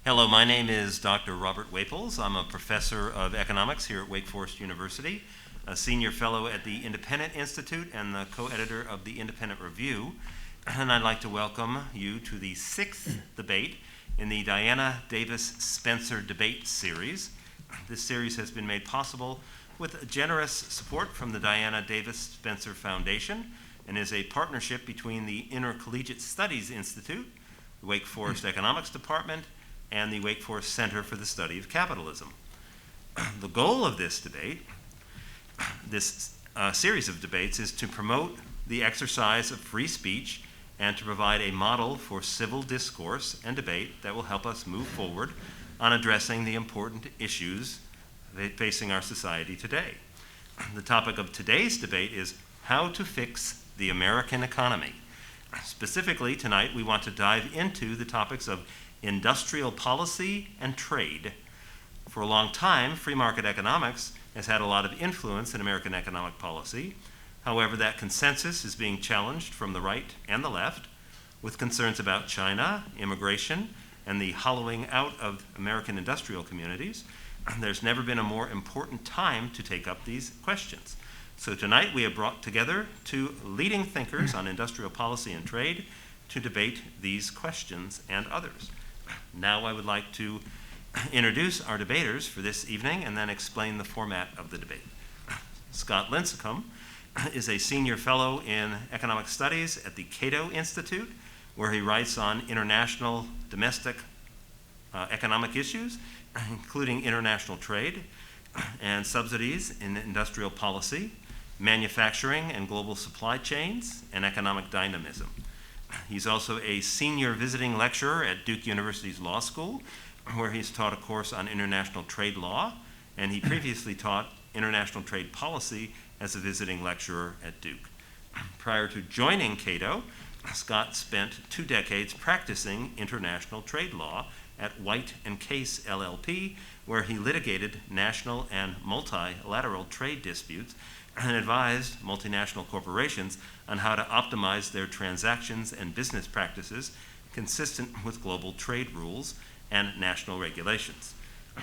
Hello, my name is Dr. Robert Waples. I'm a professor of economics here at Wake Forest University, a senior fellow at the Independent Institute, and the co-editor of the Independent Review. And I'd like to welcome you to the sixth debate in the Diana Davis Spencer Debate Series. This series has been made possible with generous support from the Diana Davis Spencer Foundation and is a partnership between the Intercollegiate Studies Institute, the Wake Forest Economics Department, and the Wake Forest Center for the Study of Capitalism. The goal of this debate, this series of debates, is to promote the exercise of free speech and to provide a model for civil discourse and debate that will help us move forward on addressing the important issues facing our society today. The topic of today's debate is how to fix the American economy. Specifically, tonight we want to dive into the topics of industrial policy and trade. For a long time, free market economics has had a lot of influence in American economic policy. However, that consensus is being challenged from the right and the left, with concerns about China, immigration, and the hollowing out of American industrial communities. There's never been a more important time to take up these questions. So tonight we have brought together two leading thinkers on industrial policy and trade to debate these questions and others. Now I would like to introduce our debaters for this evening and then explain the format of the debate. Scott Lincicome is a senior fellow in economic studies at the Cato Institute, where he writes on international domestic economic issues, including international trade and subsidies in industrial policy, manufacturing and global supply chains, and economic dynamism. He's also a senior visiting lecturer at Duke University's Law School, where he's taught a course on international trade law, and he previously taught international trade policy as a visiting lecturer at Duke. Prior to joining Cato, Scott spent 2 decades practicing international trade law at White and Case LLP, where he litigated national and multilateral trade disputes and advised multinational corporations on how to optimize their transactions and business practices consistent with global trade rules and national regulations.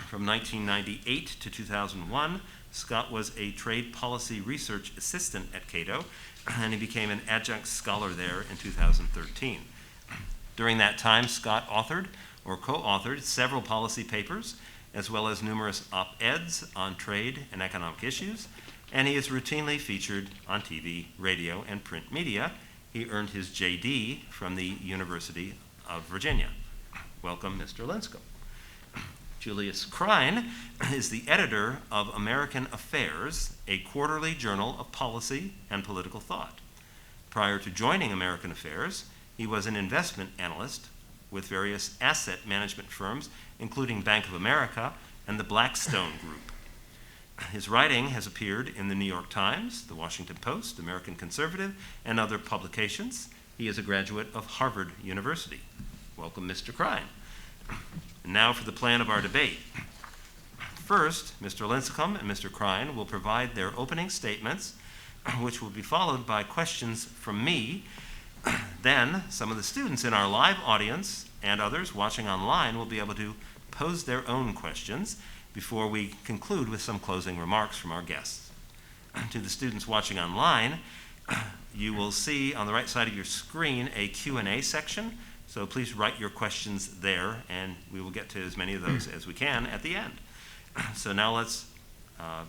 From 1998 to 2001, Scott was a trade policy research assistant at Cato, and he became an adjunct scholar there in 2013. During that time, Scott authored or co-authored several policy papers, as well as numerous op-eds on trade and economic issues, and he is routinely featured on TV, radio, and print media. He earned his JD from the University of Virginia. Welcome, Mr. Lincecum. Julius Krein is the editor of American Affairs, a quarterly journal of policy and political thought. Prior to joining American Affairs, he was an investment analyst with various asset management firms, including Bank of America and the Blackstone Group. His writing has appeared in the New York Times, the Washington Post, American Conservative, and other publications. He is a graduate of Harvard University. Welcome, Mr. Krein. And now for the plan of our debate. First, Mr. Lincecum and Mr. Krein will provide their opening statements, which will be followed by questions from me. Then, some of the students in our live audience and others watching online will be able to pose their own questions before we conclude with some closing remarks from our guests. To the students watching online, you will see on the right side of your screen a Q&A section, so please write your questions there, and we will get to as many of those as we can at the end. So now let's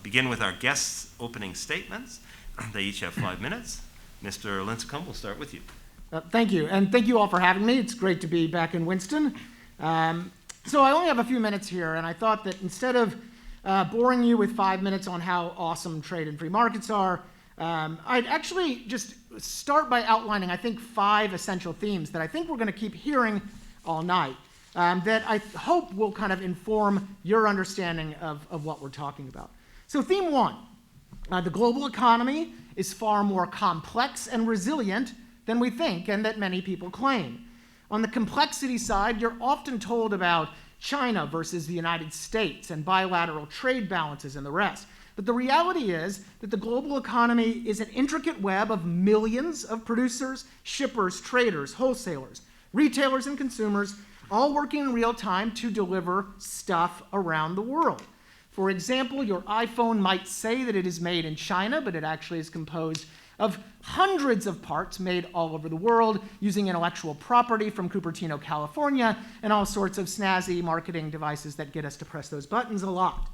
begin with our guests' opening statements. They each have 5 minutes. Mr. Lincecum, we'll start with you. Thank you, and thank you all for having me. It's great to be back in Winston. So I only have a few minutes here, and I thought that instead of boring you with 5 minutes on how awesome trade and free markets are, I'd actually just start by outlining, I think, 5 essential themes that I think we're going to keep hearing all night, that I hope will kind of inform your understanding of what we're talking about. So theme 1, the global economy is far more complex and resilient than we think and that many people claim. On the complexity side, you're often told about China versus the United States and bilateral trade balances and the rest. But the reality is that the global economy is an intricate web of millions of producers, shippers, traders, wholesalers, retailers, and consumers, all working in real time to deliver stuff around the world. For example, your iPhone might say that it is made in China, but it actually is composed of hundreds of parts made all over the world using intellectual property from Cupertino, California, and all sorts of snazzy marketing devices that get us to press those buttons a lot.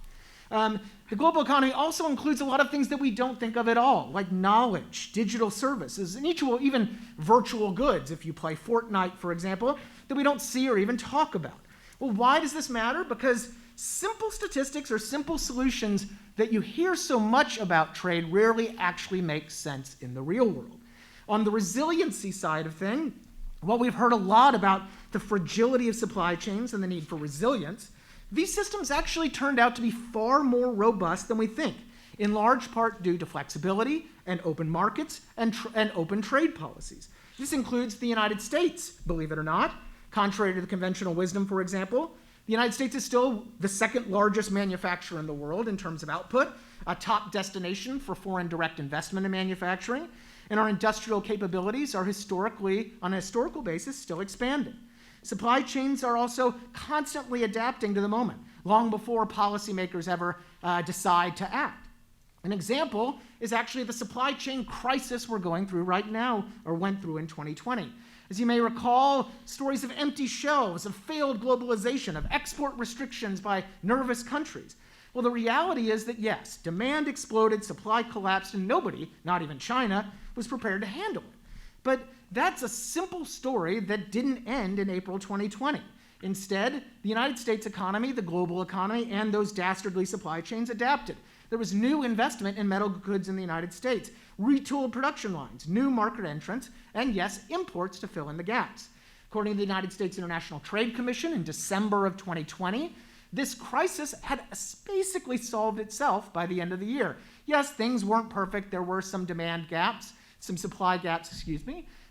The global economy also includes a lot of things that we don't think of at all, like knowledge, digital services, and even virtual goods, if you play Fortnite, for example, that we don't see or even talk about. Well, why does this matter? Because simple statistics or simple solutions that you hear so much about trade rarely actually make sense in the real world. On the resiliency side of things, while we've heard a lot about the fragility of supply chains and the need for resilience, these systems actually turned out to be far more robust than we think, in large part due to flexibility and open markets and open trade policies. This includes the United States, believe it or not. Contrary to the conventional wisdom, for example, the United States is still the second largest manufacturer in the world in terms of output, a top destination for foreign direct investment in manufacturing, and our industrial capabilities are historically, on a historical basis, still expanding. Supply chains are also constantly adapting to the moment, long before policymakers ever decide to act. An example is actually the supply chain crisis we're going through right now, or went through in 2020. As you may recall, stories of empty shelves, of failed globalization, of export restrictions by nervous countries. Well, the reality is that yes, demand exploded, supply collapsed, and nobody, not even China, was prepared to handle it. But that's a simple story that didn't end in April 2020. Instead, the United States economy, the global economy, and those dastardly supply chains adapted. There was new investment in metal goods in the United States, retooled production lines, new market entrants, and yes, imports to fill in the gaps. According to the United States International Trade Commission in December of 2020, this crisis had basically solved itself by the end of the year. Yes, things weren't perfect. There were some demand gaps, some supply gaps,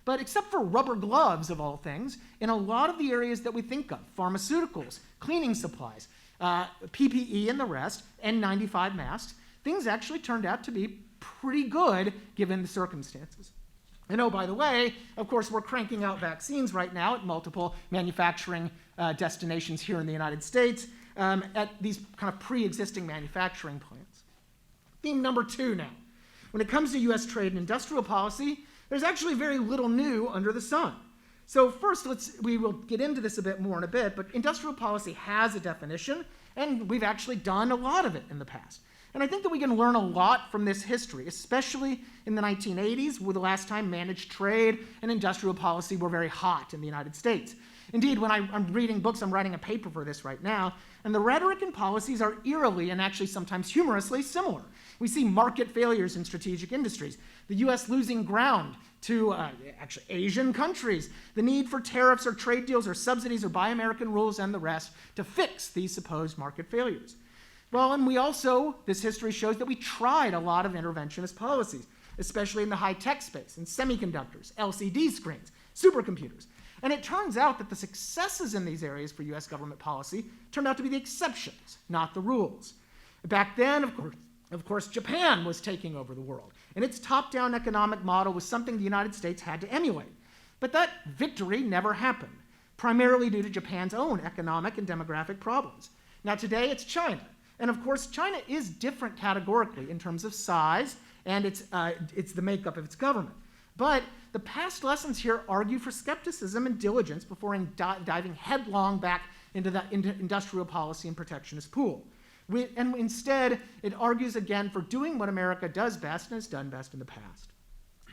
but except for rubber gloves, of all things, in a lot of the areas that we think of, pharmaceuticals, cleaning supplies, PPE and the rest, N95 masks, things actually turned out to be pretty good given the circumstances. And oh, by the way, of course, we're cranking out vaccines right now at multiple manufacturing destinations here in the United States at these kind of pre-existing manufacturing plants. Theme number 2 now. When it comes to US trade and industrial policy, there's actually very little new under the sun. So first, we will get into this a bit more in a bit, but industrial policy has a definition, and we've actually done a lot of it in the past. And I think that we can learn a lot from this history, especially in the 1980s, where the last time managed trade and industrial policy were very hot in the United States. Indeed, when I'm reading books, I'm writing a paper for this right now, and the rhetoric and policies are eerily and actually sometimes humorously similar. We see market failures in strategic industries, the US losing ground to actually Asian countries, the need for tariffs or trade deals or subsidies or buy American rules and the rest to fix these supposed market failures. Well, and we also, this history shows that we tried a lot of interventionist policies, especially in the high-tech space, in semiconductors, LCD screens, supercomputers. And it turns out that the successes in these areas for US government policy turned out to be the exceptions, not the rules. Back then, of course, Japan was taking over the world, and its top-down economic model was something the United States had to emulate. But that victory never happened, primarily due to Japan's own economic and demographic problems. Now today, it's China. And of course, China is different categorically in terms of size and it's the makeup of its government. But the past lessons here argue for skepticism and diligence before diving headlong back into industrial policy and protectionist pool. And instead, it argues again for doing what America does best and has done best in the past.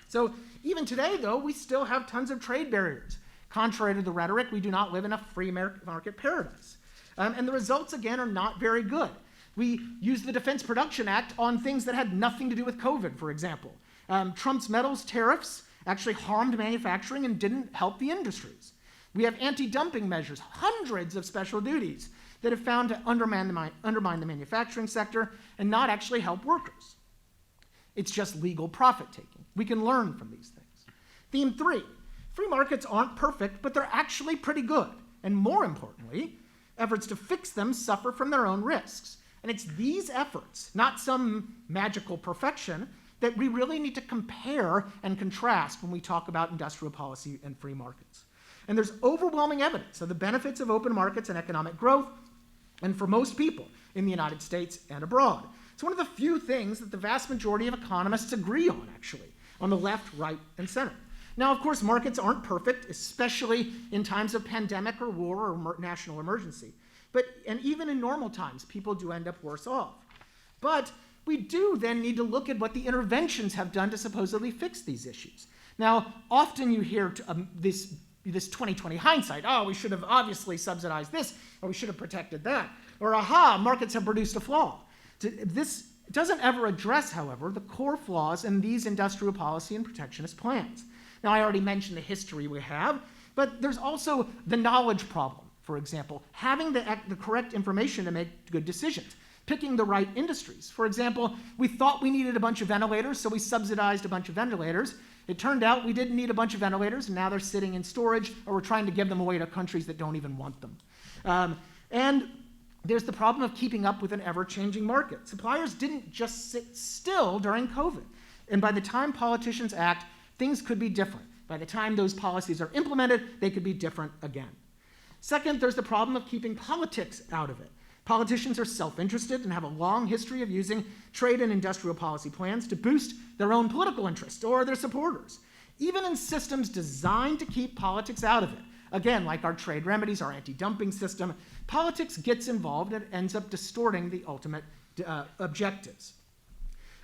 So even today, though, we still have tons of trade barriers. Contrary to the rhetoric, we do not live in a free market paradise. And the results, again, are not very good. We used the Defense Production Act on things that had nothing to do with COVID, for example. Trump's metals tariffs actually harmed manufacturing and didn't help the industries. We have anti-dumping measures, hundreds of special duties that have found to undermine the manufacturing sector and not actually help workers. It's just legal profit-taking. We can learn from these things. Theme 3, free markets aren't perfect, but they're actually pretty good. And more importantly, efforts to fix them suffer from their own risks. And it's these efforts, not some magical perfection, that we really need to compare and contrast when we talk about industrial policy and free markets. And there's overwhelming evidence of the benefits of open markets and economic growth, and for most people in the United States and abroad. It's one of the few things that the vast majority of economists agree on, actually, on the left, right, and center. Now, of course, markets aren't perfect, especially in times of pandemic or war or national emergency. And even in normal times, people do end up worse off. But we do then need to look at what the interventions have done to supposedly fix these issues. Now, often you hear this 2020 hindsight, oh, we should have obviously subsidized this, or we should have protected that, or aha, markets have produced a flaw. This doesn't ever address, however, the core flaws in these industrial policy and protectionist plans. Now, I already mentioned the history we have, but there's also the knowledge problem, for example, having the correct information to make good decisions, picking the right industries. For example, we thought we needed a bunch of ventilators, so we subsidized a bunch of ventilators. It turned out we didn't need a bunch of ventilators, and now they're sitting in storage, or we're trying to give them away to countries that don't even want them. And there's the problem of keeping up with an ever-changing market. Suppliers didn't just sit still during COVID. And by the time politicians act, things could be different. By the time those policies are implemented, they could be different again. Second, there's the problem of keeping politics out of it. Politicians are self-interested and have a long history of using trade and industrial policy plans to boost their own political interests or their supporters, even in systems designed to keep politics out of it. Again, like our trade remedies, our anti-dumping system, politics gets involved and ends up distorting the ultimate objectives.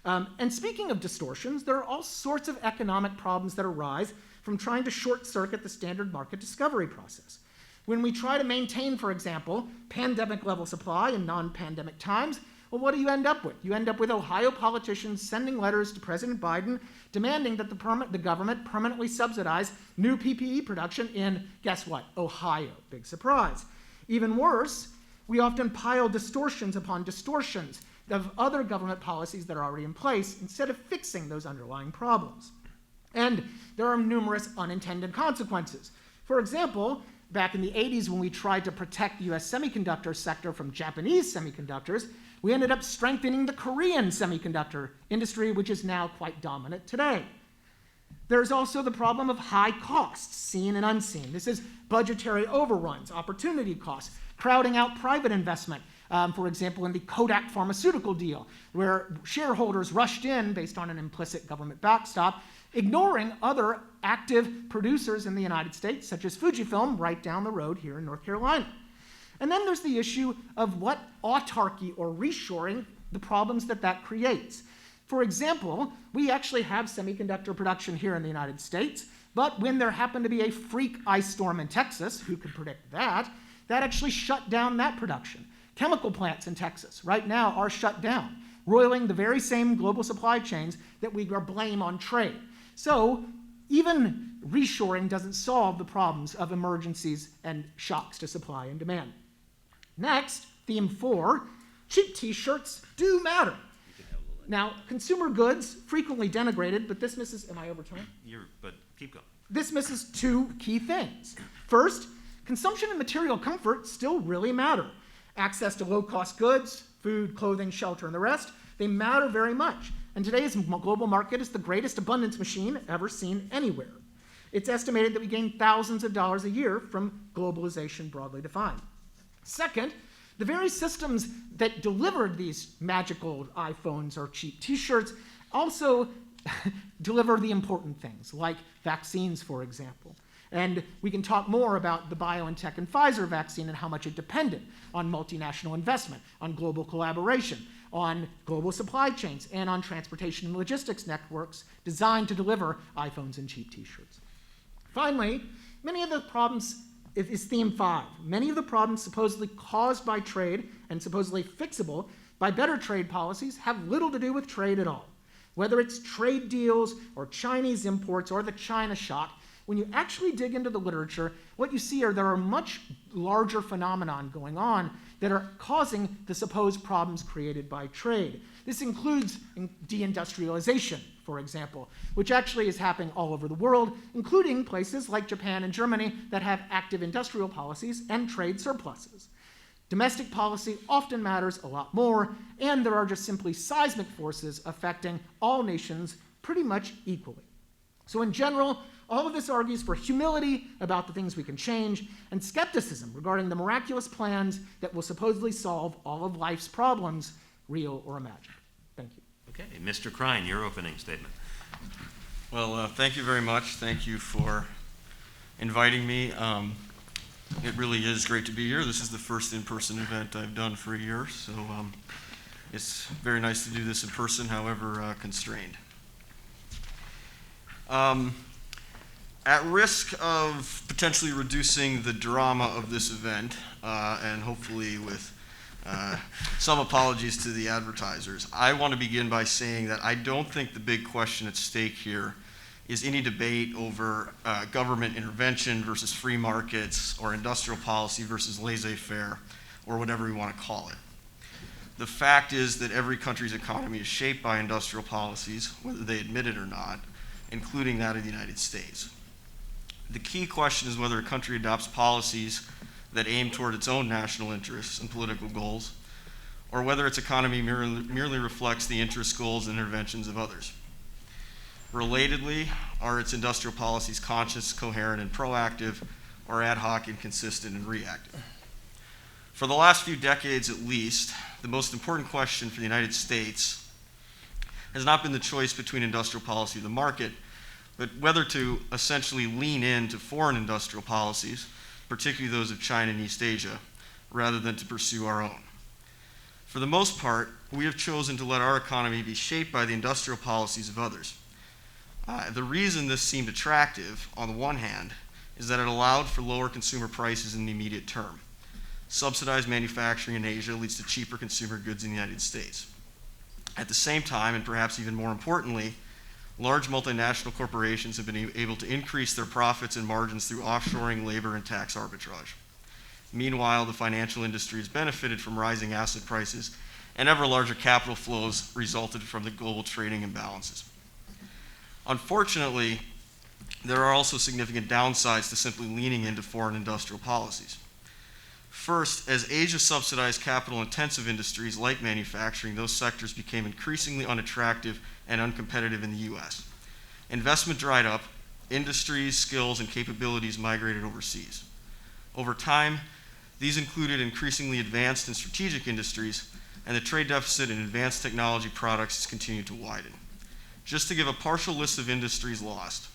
And speaking of distortions, there are all sorts of economic problems that arise from trying to short-circuit the standard market discovery process. When we try to maintain, for example, pandemic-level supply in non-pandemic times, well, what do you end up with? You end up with Ohio politicians sending letters to President Biden demanding that the government permanently subsidize new PPE production in, guess what, Ohio. Big surprise. Even worse, we often pile distortions upon distortions of other government policies that are already in place instead of fixing those underlying problems. And there are numerous unintended consequences. For example, back in the 80s when we tried to protect the US semiconductor sector from Japanese semiconductors, we ended up strengthening the Korean semiconductor industry, which is now quite dominant today. There's also the problem of high costs, seen and unseen. This is budgetary overruns, opportunity costs, crowding out private investment. For example, in the Kodak pharmaceutical deal, where shareholders rushed in based on an implicit government backstop, ignoring other active producers in the United States, such as Fujifilm, right down the road here in North Carolina. And then there's the issue of what autarky or reshoring, the problems that creates. For example, we actually have semiconductor production here in the United States, but when there happened to be a freak ice storm in Texas, who could predict that, that actually shut down that production. Chemical plants in Texas right now are shut down, roiling the very same global supply chains that we blame on trade. So even reshoring doesn't solve the problems of emergencies and shocks to supply and demand. Next, theme 4, cheap t-shirts do matter. Now, consumer goods, frequently denigrated, but this misses, am I over time? But keep going. This misses 2 key things. First, consumption and material comfort still really matter. Access to low-cost goods, food, clothing, shelter, and the rest, they matter very much. And today's global market is the greatest abundance machine ever seen anywhere. It's estimated that we gain thousands of dollars a year from globalization broadly defined. Second, the very systems that delivered these magical iPhones or cheap t-shirts also deliver the important things, like vaccines, for example. And we can talk more about the BioNTech and Pfizer vaccine and how much it depended on multinational investment, on global collaboration, on global supply chains, and on transportation and logistics networks designed to deliver iPhones and cheap t-shirts. Finally, many of the problems is theme 5. Many of the problems supposedly caused by trade and supposedly fixable by better trade policies have little to do with trade at all. Whether it's trade deals or Chinese imports or the China shock, when you actually dig into the literature, what you see are there are much larger phenomenon going on that are causing the supposed problems created by trade. This includes deindustrialization, for example, which actually is happening all over the world, including places like Japan and Germany that have active industrial policies and trade surpluses. Domestic policy often matters a lot more, and there are just simply seismic forces affecting all nations pretty much equally. So in general, All of this argues for humility about the things we can change and skepticism regarding the miraculous plans that will supposedly solve all of life's problems, real or imagined. Thank you. Okay, Mr. Krein, your opening statement. Well, thank you very much. Thank you for inviting me. It really is great to be here. This is the first in-person event I've done for a year, so it's very nice to do this in person, however constrained. At risk of potentially reducing the drama of this event, and hopefully with some apologies to the advertisers, I want to begin by saying that I don't think the big question at stake here is any debate over government intervention versus free markets or industrial policy versus laissez-faire or whatever we want to call it. The fact is that every country's economy is shaped by industrial policies, whether they admit it or not, including that of the United States. The key question is whether a country adopts policies that aim toward its own national interests and political goals, or whether its economy merely reflects the interests, goals, and interventions of others. Relatedly, are its industrial policies conscious, coherent, and proactive, or ad hoc, inconsistent, and reactive? For the last few decades at least, the most important question for the United States has not been the choice between industrial policy and the market, but whether to essentially lean into foreign industrial policies, particularly those of China and East Asia, rather than to pursue our own. For the most part, we have chosen to let our economy be shaped by the industrial policies of others. The reason this seemed attractive, on the one hand, is that it allowed for lower consumer prices in the immediate term. Subsidized manufacturing in Asia leads to cheaper consumer goods in the United States. At the same time, and perhaps even more importantly, large multinational corporations have been able to increase their profits and margins through offshoring, labor, and tax arbitrage. Meanwhile, the financial industry has benefited from rising asset prices, and ever larger capital flows resulted from the global trading imbalances. Unfortunately, there are also significant downsides to simply leaning into foreign industrial policies. First, as Asia subsidized capital-intensive industries like manufacturing, those sectors became increasingly unattractive and uncompetitive in the U.S. Investment dried up, industries, skills, and capabilities migrated overseas. Over time, these included increasingly advanced and strategic industries, and the trade deficit in advanced technology products has continued to widen. Just to give a partial list of industries lost: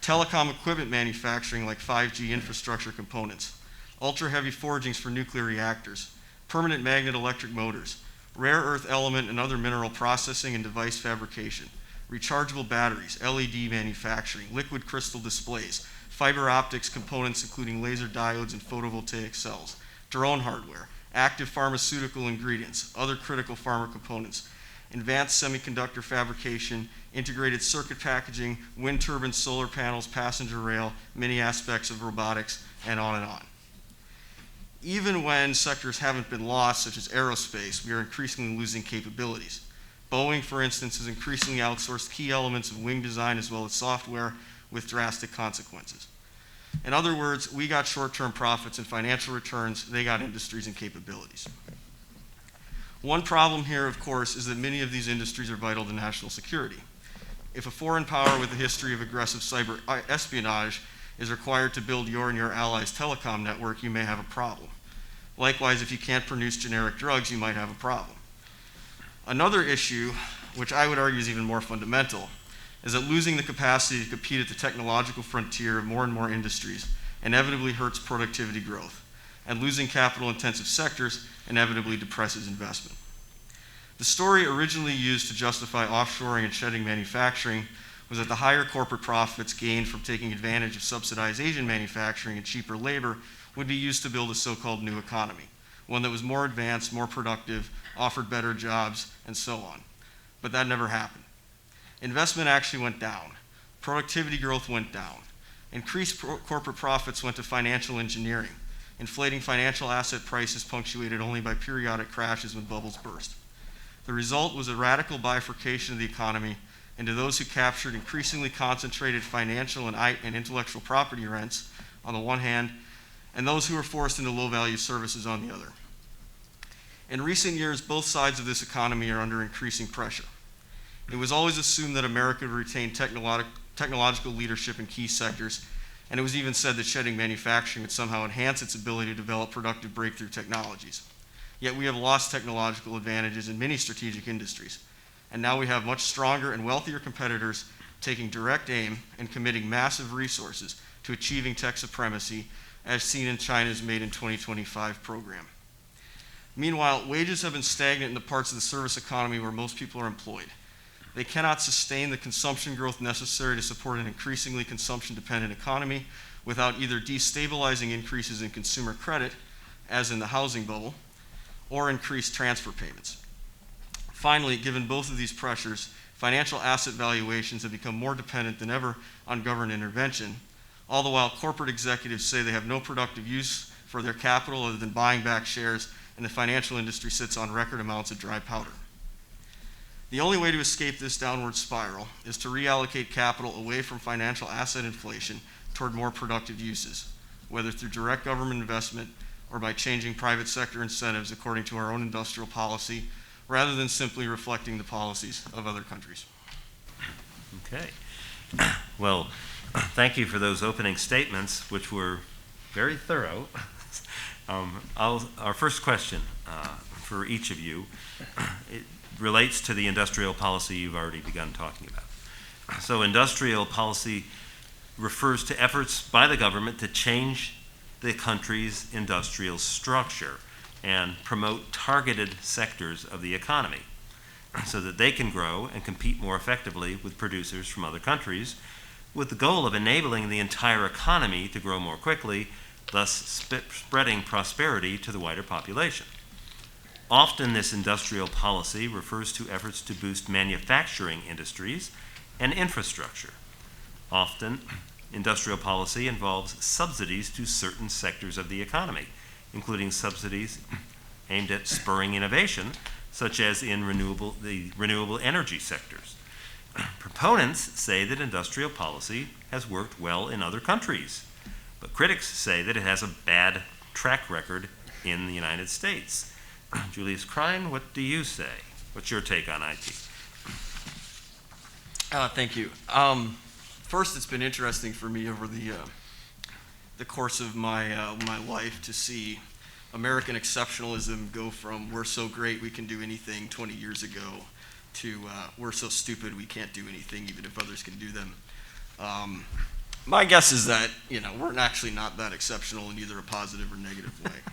telecom equipment manufacturing like 5G infrastructure components, ultra-heavy forgings for nuclear reactors, permanent magnet electric motors, rare earth element and other mineral processing and device fabrication, rechargeable batteries, LED manufacturing, liquid crystal displays, fiber optics components including laser diodes and photovoltaic cells, drone hardware, active pharmaceutical ingredients, other critical pharma components, advanced semiconductor fabrication, integrated circuit packaging, wind turbines, solar panels, passenger rail, many aspects of robotics, and on and on. Even when sectors haven't been lost, such as aerospace, we are increasingly losing capabilities. Boeing, for instance, has increasingly outsourced key elements of wing design as well as software with drastic consequences. In other words, we got short-term profits and financial returns, they got industries and capabilities. One problem here, of course, is that many of these industries are vital to national security. If a foreign power with a history of aggressive cyber espionage is required to build your and your allies' telecom network, you may have a problem. Likewise, if you can't produce generic drugs, you might have a problem. Another issue, which I would argue is even more fundamental, is that losing the capacity to compete at the technological frontier of more and more industries inevitably hurts productivity growth, and losing capital-intensive sectors inevitably depresses investment. The story originally used to justify offshoring and shedding manufacturing was that the higher corporate profits gained from taking advantage of subsidized Asian manufacturing and cheaper labor would be used to build a so-called new economy, one that was more advanced, more productive, offered better jobs, and so on. But that never happened. Investment actually went down. Productivity growth went down. Increased corporate profits went to financial engineering, inflating financial asset prices punctuated only by periodic crashes when bubbles burst. The result was a radical bifurcation of the economy into those who captured increasingly concentrated financial and intellectual property rents on the one hand, and those who were forced into low-value services on the other. In recent years, both sides of this economy are under increasing pressure. It was always assumed that America would retain technological leadership in key sectors, and it was even said that shedding manufacturing would somehow enhance its ability to develop productive breakthrough technologies. Yet we have lost technological advantages in many strategic industries, and now we have much stronger and wealthier competitors taking direct aim and committing massive resources to achieving tech supremacy, as seen in China's Made in 2025 program. Meanwhile, wages have been stagnant in the parts of the service economy where most people are employed. They cannot sustain the consumption growth necessary to support an increasingly consumption-dependent economy without either destabilizing increases in consumer credit, as in the housing bubble, or increased transfer payments. Finally, given both of these pressures, financial asset valuations have become more dependent than ever on government intervention, all the while corporate executives say they have no productive use for their capital other than buying back shares, and the financial industry sits on record amounts of dry powder. The only way to escape this downward spiral is to reallocate capital away from financial asset inflation toward more productive uses, whether through direct government investment or by changing private sector incentives according to our own industrial policy, rather than simply reflecting the policies of other countries. Okay. Well, thank you for those opening statements, which were very thorough. Our first question for each of you, it relates to the industrial policy you've already begun talking about. So industrial policy refers to efforts by the government to change the country's industrial structure and promote targeted sectors of the economy so that they can grow and compete more effectively with producers from other countries, with the goal of enabling the entire economy to grow more quickly, thus spreading prosperity to the wider population. Often this industrial policy refers to efforts to boost manufacturing industries and infrastructure. Often, industrial policy involves subsidies to certain sectors of the economy, including subsidies aimed at spurring innovation, such as in the renewable energy sectors. Proponents say that industrial policy has worked well in other countries, but critics say that it has a bad track record in the United States. Julius Krein, what do you say? What's your take on IT? Thank you. First, it's been interesting for me over the course of my life to see American exceptionalism go from "we're so great we can do anything" 20 years ago to "we're so stupid we can't do anything even if others can do them." My guess is that we're actually not that exceptional in either a positive or negative way.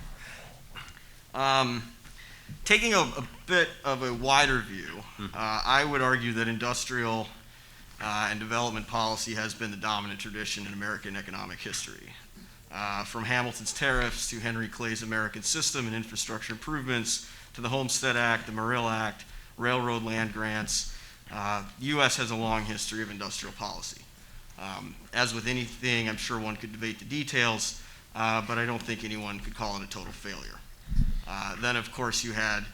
Taking a bit of a wider view, I would argue that industrial and development policy has been the dominant tradition in American economic history. From Hamilton's tariffs to Henry Clay's American system and infrastructure improvements to the Homestead Act, the Morrill Act, railroad land grants, the U.S. has a long history of industrial policy. As with anything, I'm sure one could debate the details, but I don't think anyone could call it a total failure. Then, of course, you had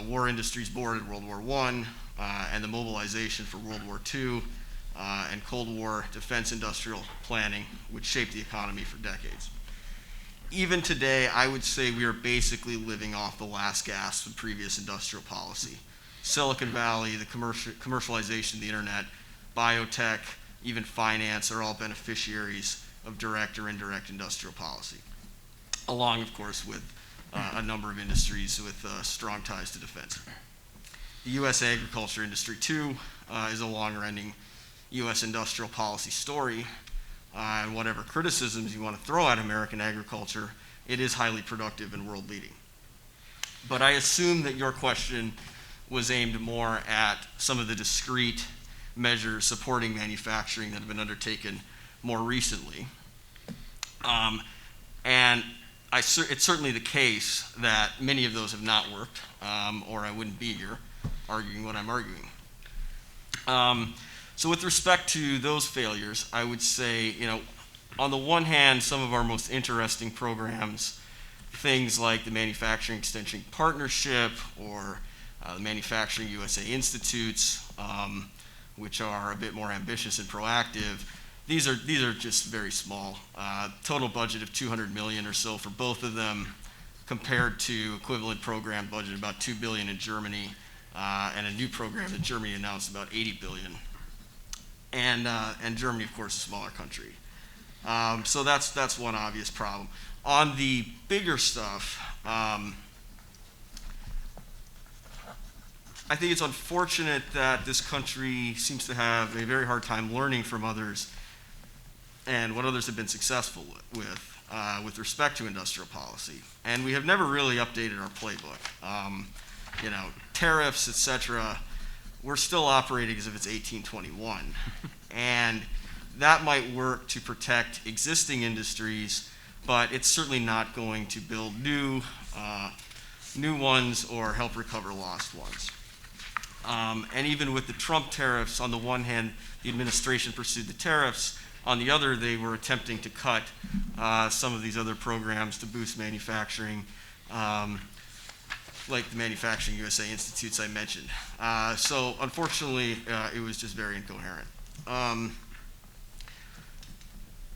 War Industries Board in World War I and the mobilization for World War II and Cold War defense industrial planning, which shaped the economy for decades. Even today, I would say we are basically living off the last gasp of previous industrial policy. Silicon Valley, the commercialization of the internet, biotech, even finance are all beneficiaries of direct or indirect industrial policy, along, of course, with a number of industries with strong ties to defense. The U.S. agriculture industry, too, is a long-running U.S. industrial policy story, and whatever criticisms you want to throw at American agriculture, it is highly productive and world-leading. But I assume that your question was aimed more at some of the discrete measures supporting manufacturing that have been undertaken more recently. And it's certainly the case that many of those have not worked, or I wouldn't be here arguing what I'm arguing. So with respect to those failures, I would say, on the one hand, some of our most interesting programs, things like the Manufacturing Extension Partnership or the Manufacturing USA Institutes, which are a bit more ambitious and proactive, these are just very small. Total budget of $200 million or so for both of them, compared to equivalent program budget about $2 billion in Germany, and a new program that Germany announced about $80 billion. and Germany, of course, a smaller country. So that's one obvious problem. On the bigger stuff, I think it's unfortunate that this country seems to have a very hard time learning from others and what others have been successful with respect to industrial policy. And we have never really updated our playbook. Tariffs, etc., we're still operating as if it's 1821. And that might work to protect existing industries, but it's certainly not going to build new ones or help recover lost ones. And even with the Trump tariffs, on the one hand, the administration pursued the tariffs. On the other, they were attempting to cut some of these other programs to boost manufacturing, like the Manufacturing USA Institutes I mentioned. So unfortunately, it was just very incoherent.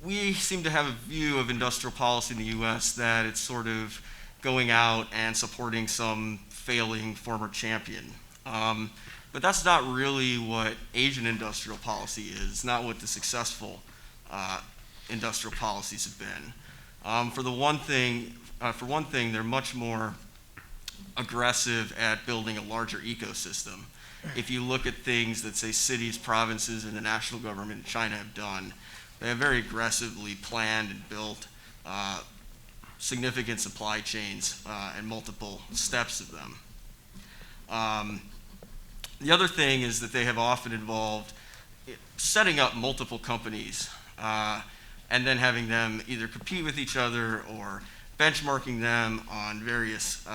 We seem to have a view of industrial policy in the US that it's sort of going out and supporting some failing former champion. But that's not really what Asian industrial policy is. It's not what the successful industrial policies have been. For one thing, they're much more aggressive at building a larger ecosystem. If you look at things that, say, cities, provinces, and the national government in China have done, they have very aggressively planned and built significant supply chains and multiple steps of them. The other thing is that they have often involved setting up multiple companies and then having them either compete with each other or benchmarking them on various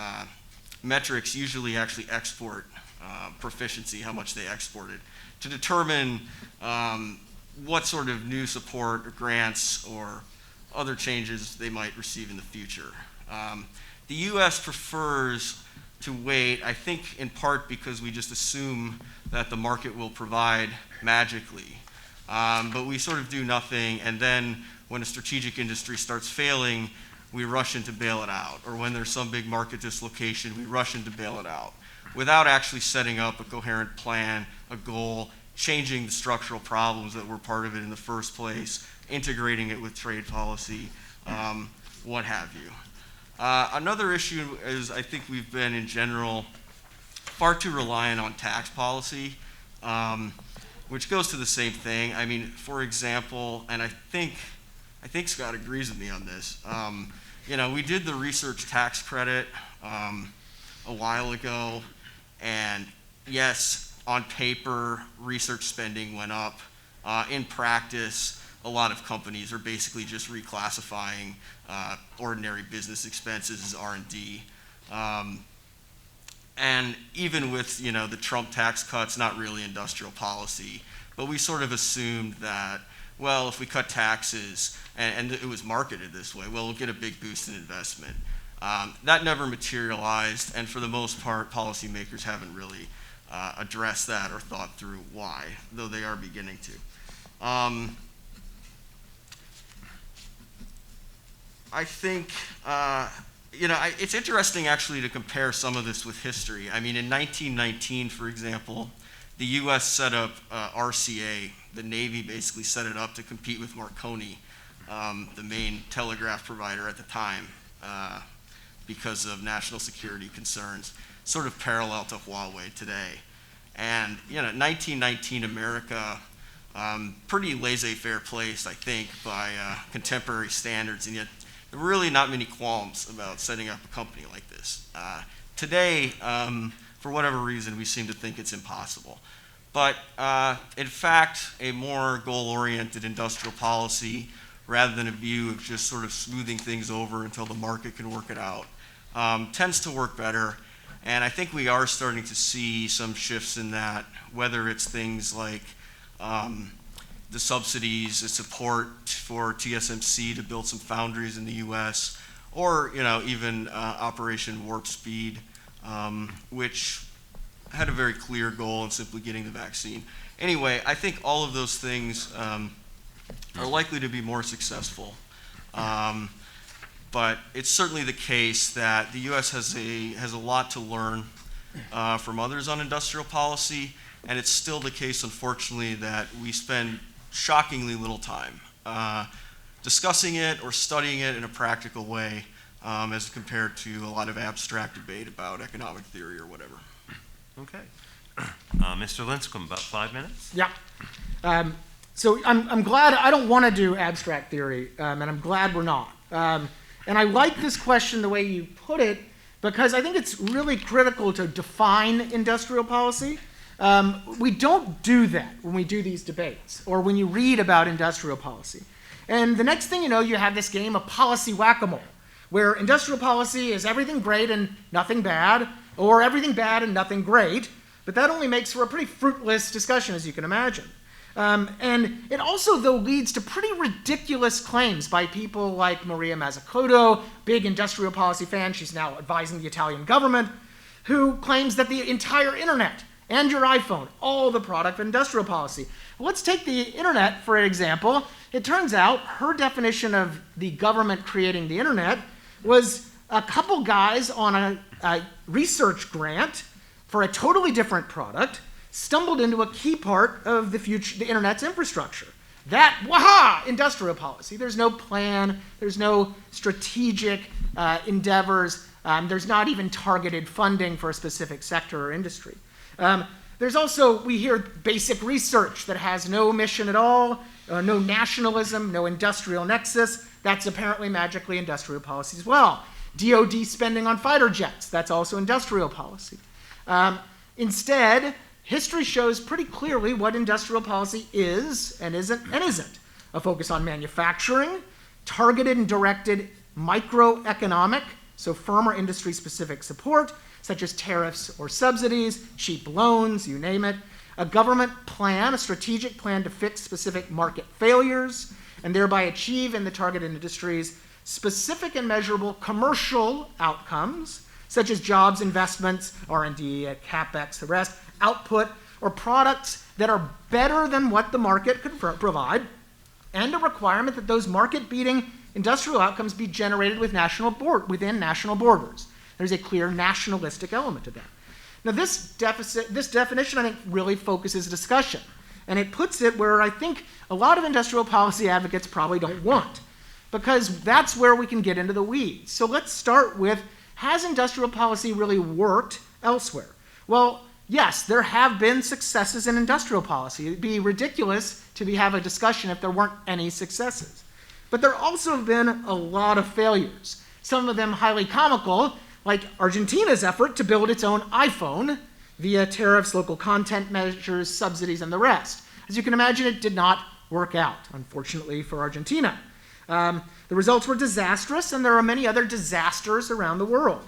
metrics, usually actually export proficiency, how much they exported, to determine what sort of new support or grants or other changes they might receive in the future. The US prefers to wait, I think in part because we just assume that the market will provide magically. But we sort of do nothing, and then when a strategic industry starts failing, we rush in to bail it out. Or when there's some big market dislocation, we rush in to bail it out, without actually setting up a coherent plan, a goal, changing the structural problems that were part of it in the first place, integrating it with trade policy, what have you. Another issue is I think we've been, in general, far too reliant on tax policy, which goes to the same thing. I mean, for example, and I think Scott agrees with me on this, we did the research tax credit a while ago, and yes, on paper, research spending went up. In practice, a lot of companies are basically just reclassifying ordinary business expenses as R&D. And even with the Trump tax cuts, not really industrial policy, but we sort of assumed that, well, if we cut taxes, and it was marketed this way, well, we'll get a big boost in investment. That never materialized, and for the most part, policymakers haven't really addressed that or thought through why, though they are beginning to. I think, it's interesting actually to compare some of this with history. I mean, in 1919, for example, the US set up RCA. The Navy basically set it up to compete with Marconi, the main telegraph provider at the time, because of national security concerns, sort of parallel to Huawei today. And 1919 America, pretty laissez-faire place, I think, by contemporary standards, and yet there were really not many qualms about setting up a company like this. Today, for whatever reason, we seem to think it's impossible. But in fact, a more goal-oriented industrial policy, rather than a view of just sort of smoothing things over until the market can work it out, tends to work better. And I think we are starting to see some shifts in that, whether it's things like the subsidies, the support for TSMC to build some foundries in the US, or even Operation Warp Speed, which had a very clear goal in simply getting the vaccine. Anyway, I think all of those things are likely to be more successful. But it's certainly the case that the US has a lot to learn from others on industrial policy. And it's still the case, unfortunately, that we spend shockingly little time discussing it or studying it in a practical way as compared to a lot of abstract debate about economic theory or whatever. Okay. Mr. Lincecum, about 5 minutes? Yeah. So I'm glad, I don't want to do abstract theory, and I'm glad we're not. And I like this question the way you put it, because I think it's really critical to define industrial policy. We don't do that when we do these debates, or when you read about industrial policy. And the next thing you know, you have this game of policy whack-a-mole, where industrial policy is everything great and nothing bad, or everything bad and nothing great, but that only makes for a pretty fruitless discussion, as you can imagine. And it also, though, leads to pretty ridiculous claims by people like Maria Mazzucato, big industrial policy fan, she's now advising the Italian government, who claims that the entire internet and your iPhone, all the product of industrial policy. Let's take the internet, for example. It turns out her definition of the government creating the internet was a couple guys on a research grant for a totally different product stumbled into a key part of the internet's infrastructure. That, waha, industrial policy. There's no plan, there's no strategic endeavors, there's not even targeted funding for a specific sector or industry. There's also, we hear basic research that has no mission at all, no nationalism, no industrial nexus. That's apparently magically industrial policy as well. DoD spending on fighter jets, that's also industrial policy. Instead, history shows pretty clearly what industrial policy is and isn't. A focus on manufacturing, targeted and directed microeconomic, so firm or industry-specific support, such as tariffs or subsidies, cheap loans, you name it. A government plan, a strategic plan to fix specific market failures, and thereby achieve in the targeted industries specific and measurable commercial outcomes, such as jobs, investments, R&D, CapEx, the rest, output, or products that are better than what the market could provide, and a requirement that those market-beating industrial outcomes be generated within national borders. There's a clear nationalistic element to that. Now, this definition, I think, really focuses discussion, and it puts it where I think a lot of industrial policy advocates probably don't want, because that's where we can get into the weeds. So let's start with, has industrial policy really worked elsewhere? Well, yes, there have been successes in industrial policy. It'd be ridiculous to have a discussion if there weren't any successes. But there also have been a lot of failures, some of them highly comical, like Argentina's effort to build its own iPhone via tariffs, local content measures, subsidies, and the rest. As you can imagine, it did not work out, unfortunately, for Argentina. The results were disastrous, and there are many other disasters around the world.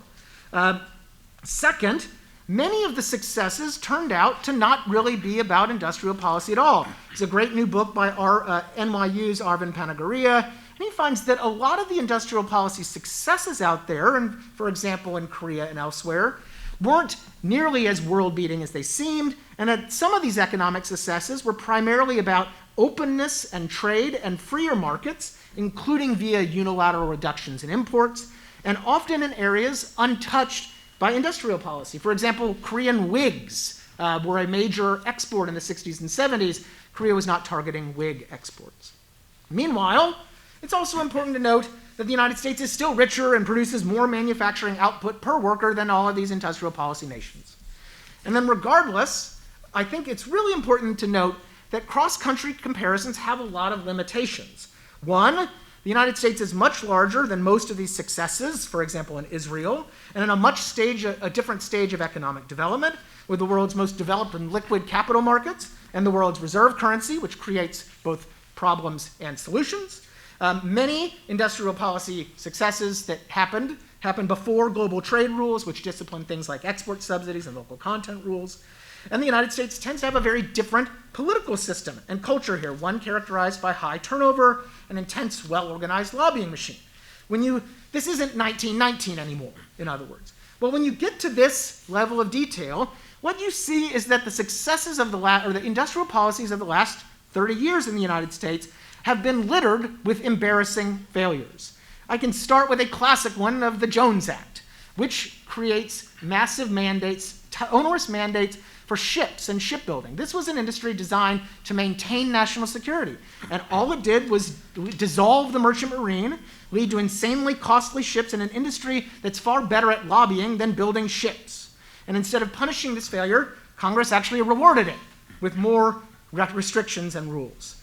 Second, many of the successes turned out to not really be about industrial policy at all. It's a great new book by NYU's Arvind Panagoria, and he finds that a lot of the industrial policy successes out there, and for example in Korea and elsewhere, weren't nearly as world-beating as they seemed, and that some of these economic successes were primarily about openness and trade and freer markets, including via unilateral reductions in imports, and often in areas untouched by industrial policy. For example, Korean wigs were a major export in the 60s and 70s. Korea was not targeting wig exports. Meanwhile, it's also important to note that the United States is still richer and produces more manufacturing output per worker than all of these industrial policy nations. And then regardless, I think it's really important to note that cross-country comparisons have a lot of limitations. One, the United States is much larger than most of these successes, for example in Israel, and in a different stage of economic development, with the world's most developed and liquid capital markets, and the world's reserve currency, which creates both problems and solutions. Many industrial policy successes that happened before global trade rules, which discipline things like export subsidies and local content rules. And the United States tends to have a very different political system and culture here, one characterized by high turnover, an intense, well-organized lobbying machine. This isn't 1919 anymore, in other words. Well, when you get to this level of detail, what you see is that the successes of the industrial policies of the last 30 years in the United States have been littered with embarrassing failures. I can start with a classic one of the Jones Act, which creates massive mandates, onerous mandates for ships and shipbuilding. This was an industry designed to maintain national security. And all it did was dissolve the merchant marine, lead to insanely costly ships in an industry that's far better at lobbying than building ships. And instead of punishing this failure, Congress actually rewarded it with more restrictions and rules.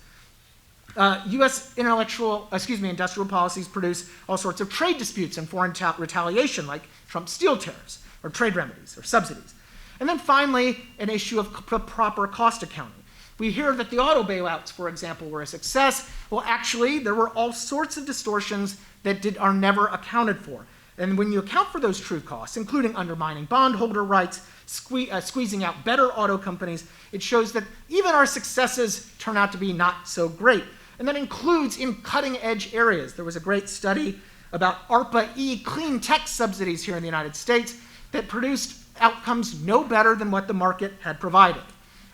U.S. industrial policies produce all sorts of trade disputes and foreign retaliation, like Trump's steel tariffs, or trade remedies, or subsidies. And then finally, an issue of proper cost accounting. We hear that the auto bailouts, for example, were a success. Well, actually, there were all sorts of distortions that are never accounted for. And when you account for those true costs, including undermining bondholder rights, squeezing out better auto companies, it shows that even our successes turn out to be not so great. And that includes in cutting-edge areas. There was a great study about ARPA-E clean tech subsidies here in the United States that produced outcomes no better than what the market had provided.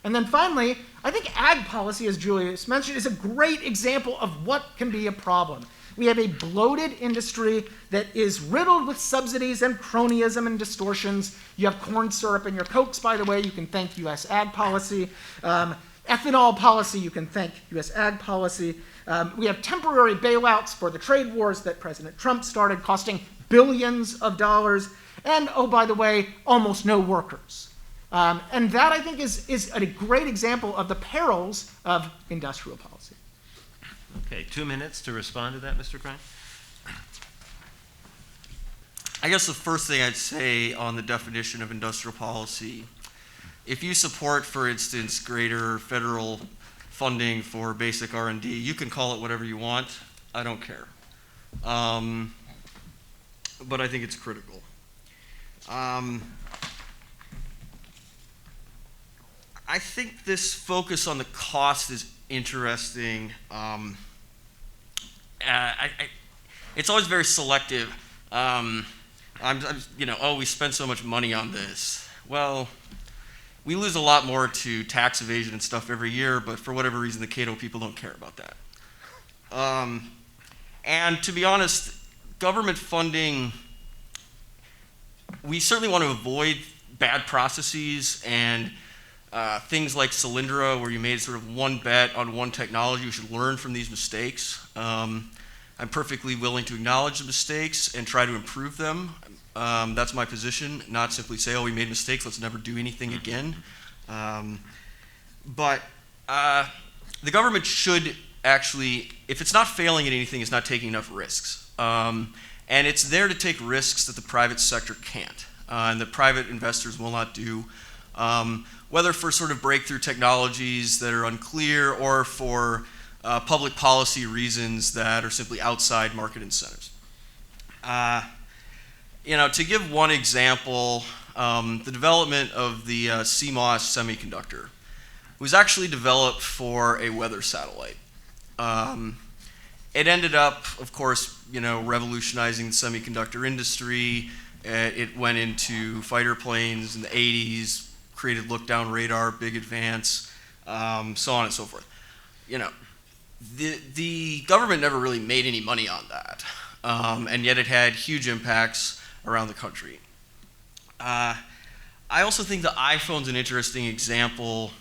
And then finally, I think ag policy, as Julius mentioned, is a great example of what can be a problem. We have a bloated industry that is riddled with subsidies and cronyism and distortions. You have corn syrup in your Cokes, by the way. You can thank U.S. ag policy. Ethanol policy, you can thank U.S. ag policy. We have temporary bailouts for the trade wars that President Trump started, costing billions of dollars. And, oh, by the way, almost no workers. And that, I think, is a great example of the perils of industrial policy. Okay, 2 minutes to respond to that, Mr. Krein. I guess the first thing I'd say on the definition of industrial policy, if you support, for instance, greater federal funding for basic R&D, you can call it whatever you want. I don't care. But I think it's critical. I think this focus on the cost is interesting. It's always very selective. We spend so much money on this. Well, we lose a lot more to tax evasion and stuff every year, but for whatever reason, the Cato people don't care about that. And to be honest, government funding, we certainly want to avoid bad processes and things like Solyndra, where you made sort of one bet on one technology. You should learn from these mistakes. I'm perfectly willing to acknowledge the mistakes and try to improve them. That's my position, not simply say, oh, we made mistakes, let's never do anything again. But the government should actually, if it's not failing at anything, it's not taking enough risks. And it's there to take risks that the private sector can't, and that private investors will not do, whether for sort of breakthrough technologies that are unclear or for public policy reasons that are simply outside market incentives. To give one example, the development of the CMOS semiconductor was actually developed for a weather satellite. It ended up, of course, revolutionizing the semiconductor industry. It went into fighter planes in the 80s, created look-down radar, big advance, so on and so forth. The government never really made any money on that, and yet it had huge impacts around the country. I also think the iPhone's an interesting example.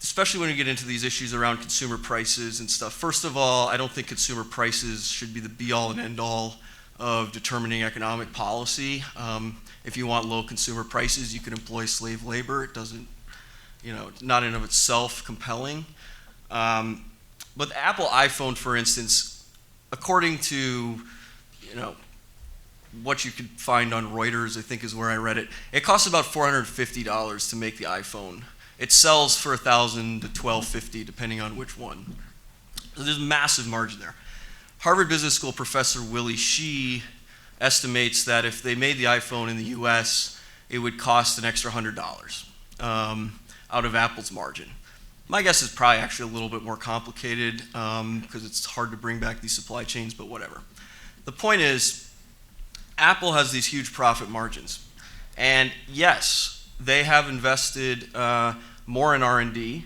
Especially when you get into these issues around consumer prices and stuff. First of all, I don't think consumer prices should be the be-all and end-all of determining economic policy. If you want low consumer prices, you can employ slave labor. It doesn't, not in and of itself compelling. But the Apple iPhone, for instance, according to, what you could find on Reuters, I think is where I read it, it costs about $450 to make the iPhone. It sells for $1,000 to $1,250, depending on which one. So there's a massive margin there. Harvard Business School professor Willie Shih estimates that if they made the iPhone in the US, it would cost an extra $100 out of Apple's margin. My guess is probably actually a little bit more complicated because it's hard to bring back these supply chains, but whatever. The point is, Apple has these huge profit margins. And yes, they have invested more in R&D,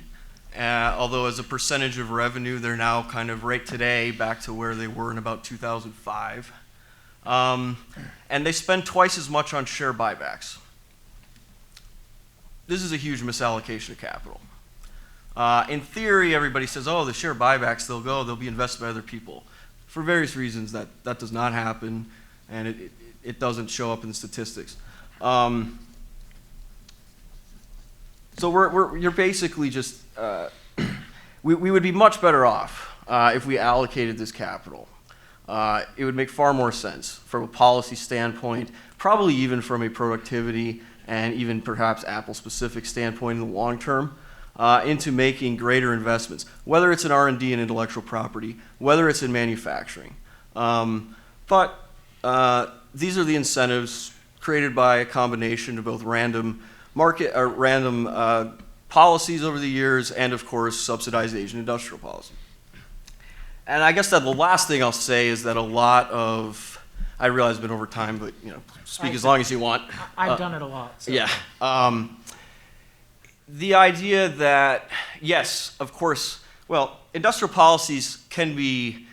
although as a percentage of revenue, they're now kind of right today back to where they were in about 2005. And they spend twice as much on share buybacks. This is a huge misallocation of capital. In theory, everybody says, oh, the share buybacks, they'll be invested by other people. For various reasons, that does not happen, and it doesn't show up in the statistics. So you're basically just, we would be much better off if we allocated this capital. It would make far more sense from a policy standpoint, probably even from a productivity and even perhaps Apple-specific standpoint in the long term, into making greater investments, whether it's in R&D and intellectual property, whether it's in manufacturing. But these are the incentives created by a combination of both random policies over the years and, of course, subsidized Asian industrial policy. And I guess that the last thing I'll say is that a lot of, I realize I've been over time, but speak as long as you want. I've done it a lot. So. Yeah. The idea that, yes, of course, well, industrial policies can be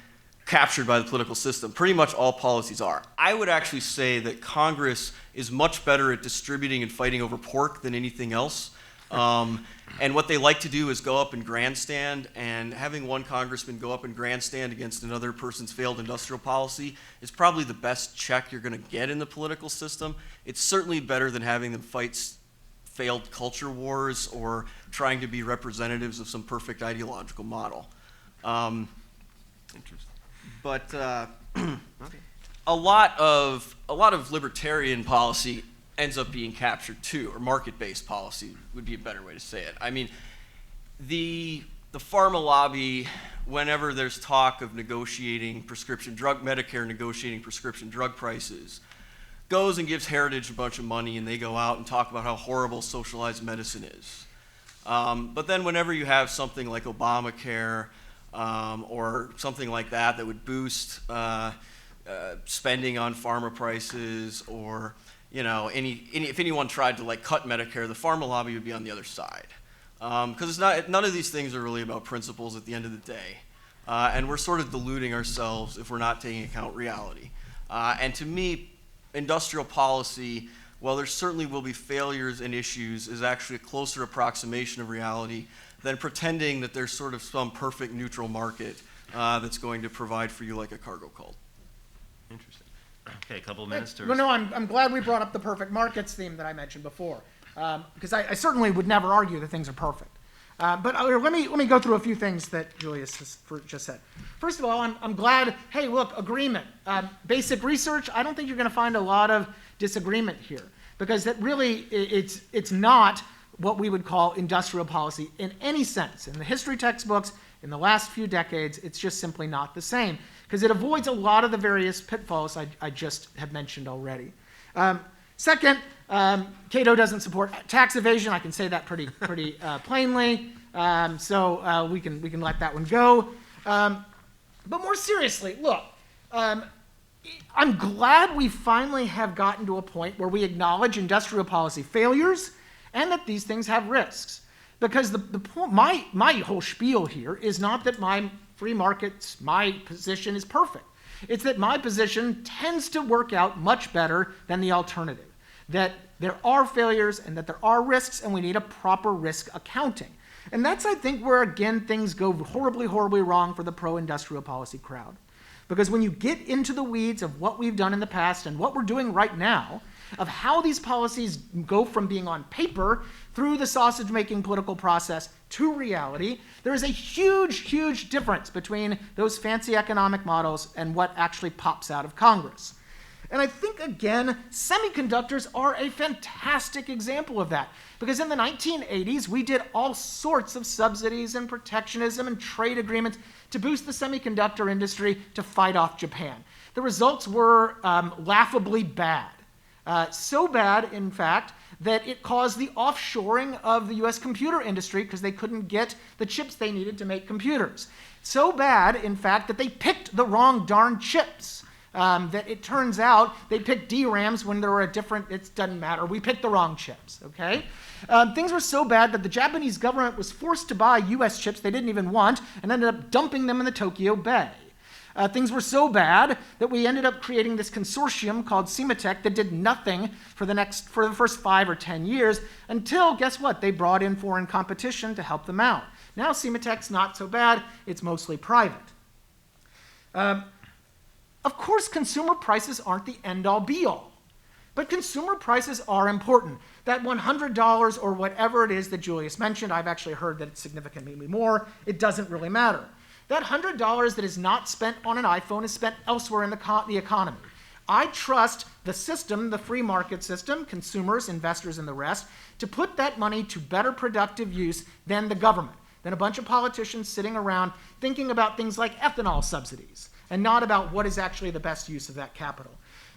captured by the political system. Pretty much all policies are. I would actually say that Congress is much better at distributing and fighting over pork than anything else. And what they like to do is go up and grandstand, and having one congressman go up and grandstand against another person's failed industrial policy is probably the best check you're going to get in the political system. It's certainly better than having them fight failed culture wars or trying to be representatives of some perfect ideological model. Interesting. But Okay. a lot of libertarian policy ends up being captured too, or market-based policy would be a better way to say it. I mean, the pharma lobby, whenever there's talk of negotiating Medicare negotiating prescription drug prices, goes and gives Heritage a bunch of money, and they go out and talk about how horrible socialized medicine is. But then whenever you have something like Obamacare or something like that would boost spending on pharma prices, or if anyone tried to cut Medicare, the pharma lobby would be on the other side. Because none of these things are really about principles at the end of the day. And we're sort of deluding ourselves if we're not taking account reality. And to me, industrial policy, while there certainly will be failures and issues, is actually a closer approximation of reality than pretending that there's sort of some perfect neutral market that's going to provide for you like a cargo cult. Interesting. Okay, a couple of minutes to... Well, no, I'm glad we brought up the perfect markets theme that I mentioned before, because I certainly would never argue that things are perfect. But let me go through a few things that Julius has just said. First of all, I'm glad, hey, look, agreement. Basic research, I don't think you're going to find a lot of disagreement here, because that really, it's not what we would call industrial policy in any sense. In the history textbooks, in the last few decades, it's just simply not the same, because it avoids a lot of the various pitfalls I just have mentioned already. Second, Cato doesn't support tax evasion. I can say that pretty plainly. So we can let that one go. But more seriously, look, I'm glad we finally have gotten to a point where we acknowledge industrial policy failures and that these things have risks. Because my whole spiel here is not that my free markets, my position is perfect. It's that my position tends to work out much better than the alternative. That there are failures and that there are risks, and we need a proper risk accounting. And that's, I think, where, again, things go horribly, horribly wrong for the pro-industrial policy crowd. Because when you get into the weeds of what we've done in the past and what we're doing right now, of how these policies go from being on paper through the sausage-making political process to reality, there is a huge, huge difference between those fancy economic models and what actually pops out of Congress. And I think, again, semiconductors are a fantastic example of that. Because in the 1980s, we did all sorts of subsidies and protectionism and trade agreements to boost the semiconductor industry to fight off Japan. The results were laughably bad. So bad, in fact, that it caused the offshoring of the US computer industry because they couldn't get the chips they needed to make computers. So bad, in fact, that they picked the wrong darn chips. That it turns out they picked DRAMs when there were it doesn't matter, we picked the wrong chips, okay? Things were so bad that the Japanese government was forced to buy US chips they didn't even want and ended up dumping them in the Tokyo Bay. things were so bad that we ended up creating this consortium called Sematech that did nothing for the first 5 or 10 years until, guess what? They brought in foreign competition to help them out. Now Sematech's not so bad. It's mostly private. Of course, consumer prices aren't the end-all, be-all. But consumer prices are important. That $100 or whatever it is that Julius mentioned, I've actually heard that it's significantly more. It doesn't really matter. That $100 that is not spent on an iPhone is spent elsewhere in the economy. I trust the system, the free market system, consumers, investors, and the rest, to put that money to better productive use than the government, than a bunch of politicians sitting around thinking about things like ethanol subsidies and not about what is actually the best use of that capital.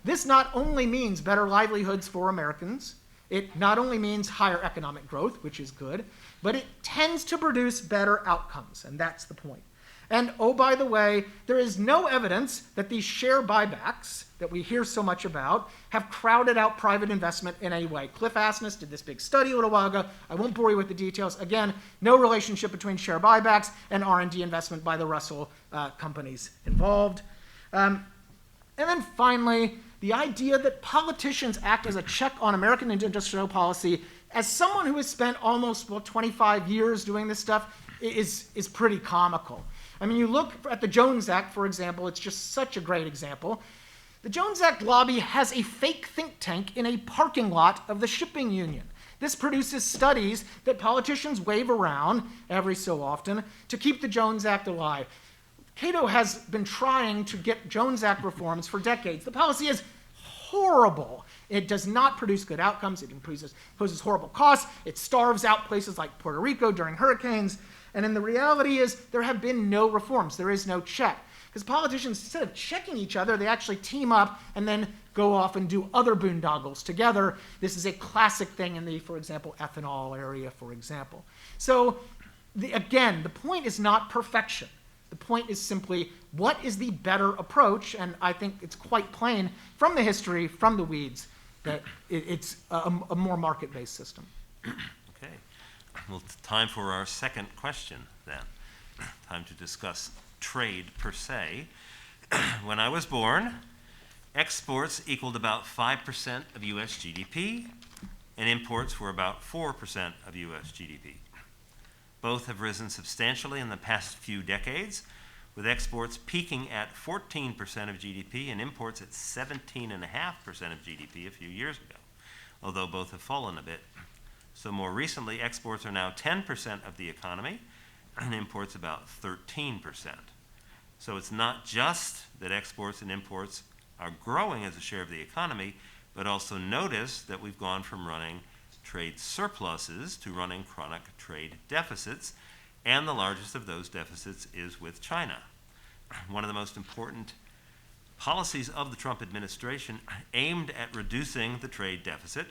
This not only means better livelihoods for Americans, it not only means higher economic growth, which is good, but it tends to produce better outcomes, and that's the point. And oh, by the way, there is no evidence that these share buybacks that we hear so much about have crowded out private investment in any way. Cliff Asness did this big study a little while ago. I won't bore you with the details. Again, no relationship between share buybacks and R&D investment by the Russell companies involved. And then finally, the idea that politicians act as a check on American industrial policy, as someone who has spent almost 25 years doing this stuff, is pretty comical. I mean, you look at the Jones Act, for example, it's just such a great example. The Jones Act lobby has a fake think tank in a parking lot of the shipping union. This produces studies that politicians wave around every so often to keep the Jones Act alive. Cato has been trying to get Jones Act reforms for decades. The policy is horrible. It does not produce good outcomes. It imposes horrible costs. It starves out places like Puerto Rico during hurricanes. And then the reality is there have been no reforms. There is no check. Because politicians, instead of checking each other, they actually team up and then go off and do other boondoggles together. This is a classic thing in the, for example, ethanol area, for example. So again, the point is not perfection. The point is simply, what is the better approach? And I think it's quite plain from the history, from the weeds, that it's a more market-based system. Okay. Well, time for our second question, then. Time to discuss trade per se. When I was born, exports equaled about 5% of U.S. GDP, and imports were about 4% of U.S. GDP. Both have risen substantially in the past few decades, with exports peaking at 14% of GDP and imports at 17.5% of GDP a few years ago, although both have fallen a bit. So more recently, exports are now 10% of the economy, and imports about 13%. So it's not just that exports and imports are growing as a share of the economy, but also notice that we've gone from running trade surpluses to running chronic trade deficits, and the largest of those deficits is with China. One of the most important policies of the Trump administration aimed at reducing the trade deficit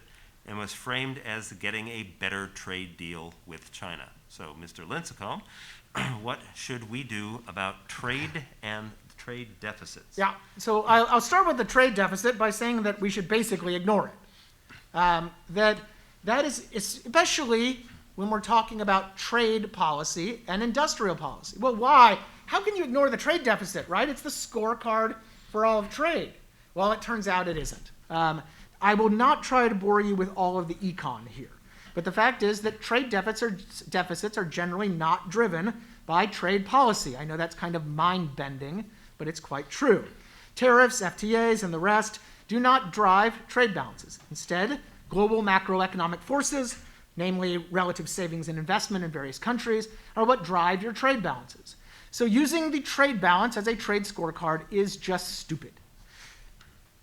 and was framed as getting a better trade deal with China. So, Mr. Lincecum, what should we do about trade and trade deficits? Yeah, so I'll start with the trade deficit by saying that we should basically ignore it. That is especially when we're talking about trade policy and industrial policy. Well, why? How can you ignore the trade deficit, right? It's the scorecard for all of trade. Well, it turns out it isn't. I will not try to bore you with all of the econ here. But the fact is that trade deficits are generally not driven by trade policy. I know that's kind of mind-bending, but it's quite true. Tariffs, FTAs, and the rest do not drive trade balances. Instead, global macroeconomic forces, namely relative savings and investment in various countries, are what drive your trade balances. So using the trade balance as a trade scorecard is just stupid.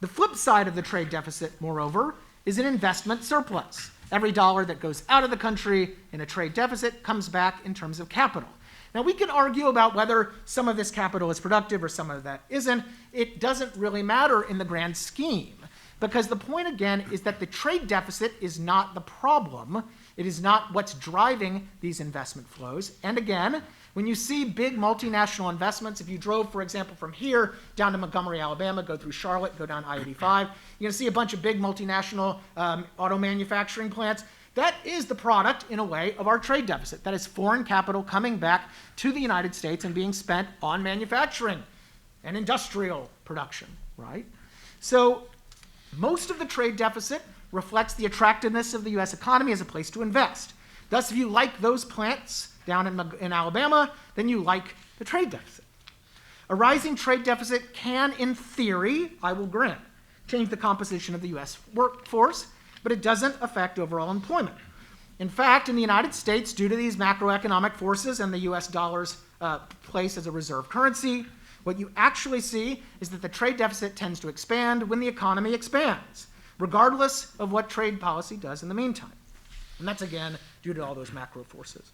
The flip side of the trade deficit, moreover, is an investment surplus. Every dollar that goes out of the country in a trade deficit comes back in terms of capital. Now, we can argue about whether some of this capital is productive or some of that isn't. It doesn't really matter in the grand scheme, because the point, again, is that the trade deficit is not the problem. It is not what's driving these investment flows. And again, when you see big multinational investments, if you drove, for example, from here down to Montgomery, Alabama, go through Charlotte, go down I-85, you're going to see a bunch of big multinational auto manufacturing plants. That is the product, in a way, of our trade deficit. That is foreign capital coming back to the United States and being spent on manufacturing. and industrial production, right? So most of the trade deficit reflects the attractiveness of the US economy as a place to invest. Thus, if you like those plants down in Alabama, then you like the trade deficit. A rising trade deficit can, in theory, I will grant, change the composition of the US workforce, but it doesn't affect overall employment. In fact, in the United States, due to these macroeconomic forces and the US dollar's place as a reserve currency, what you actually see is that the trade deficit tends to expand when the economy expands, regardless of what trade policy does in the meantime. And that's, again, due to all those macro forces.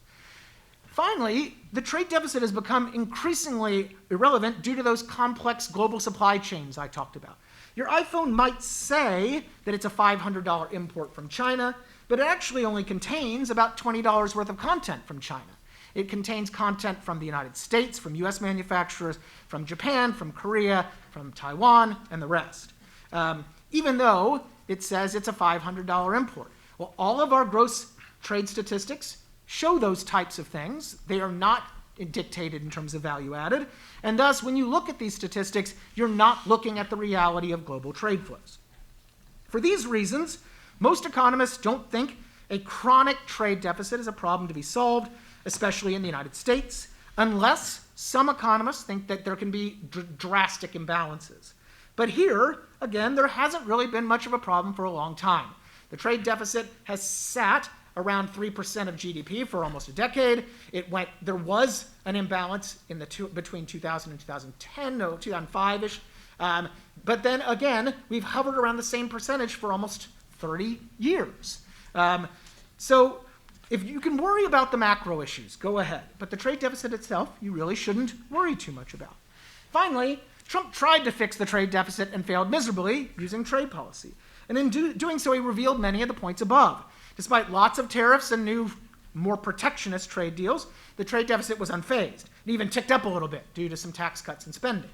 Finally, the trade deficit has become increasingly irrelevant due to those complex global supply chains I talked about. Your iPhone might say that it's a $500 import from China, but it actually only contains about $20 worth of content from China. It contains content from the United States, from US manufacturers, from Japan, from Korea, from Taiwan, and the rest. Even though it says it's a $500 import. Well, all of our gross trade statistics show those types of things. They are not dictated in terms of value added. And thus, when you look at these statistics, you're not looking at the reality of global trade flows. For these reasons, most economists don't think a chronic trade deficit is a problem to be solved, especially in the United States, unless some economists think that there can be drastic imbalances. But here, again, there hasn't really been much of a problem for a long time. The trade deficit has sat around 3% of GDP for almost a decade. There was an imbalance in between 2000 and 2010, no, 2005-ish. But then again, we've hovered around the same percentage for almost 30 years. So if you can worry about the macro issues, go ahead. But the trade deficit itself, you really shouldn't worry too much about. Finally, Trump tried to fix the trade deficit and failed miserably using trade policy. And in doing so, he revealed many of the points above. Despite lots of tariffs and new, more protectionist trade deals, the trade deficit was unfazed. It even ticked up a little bit due to some tax cuts and spending.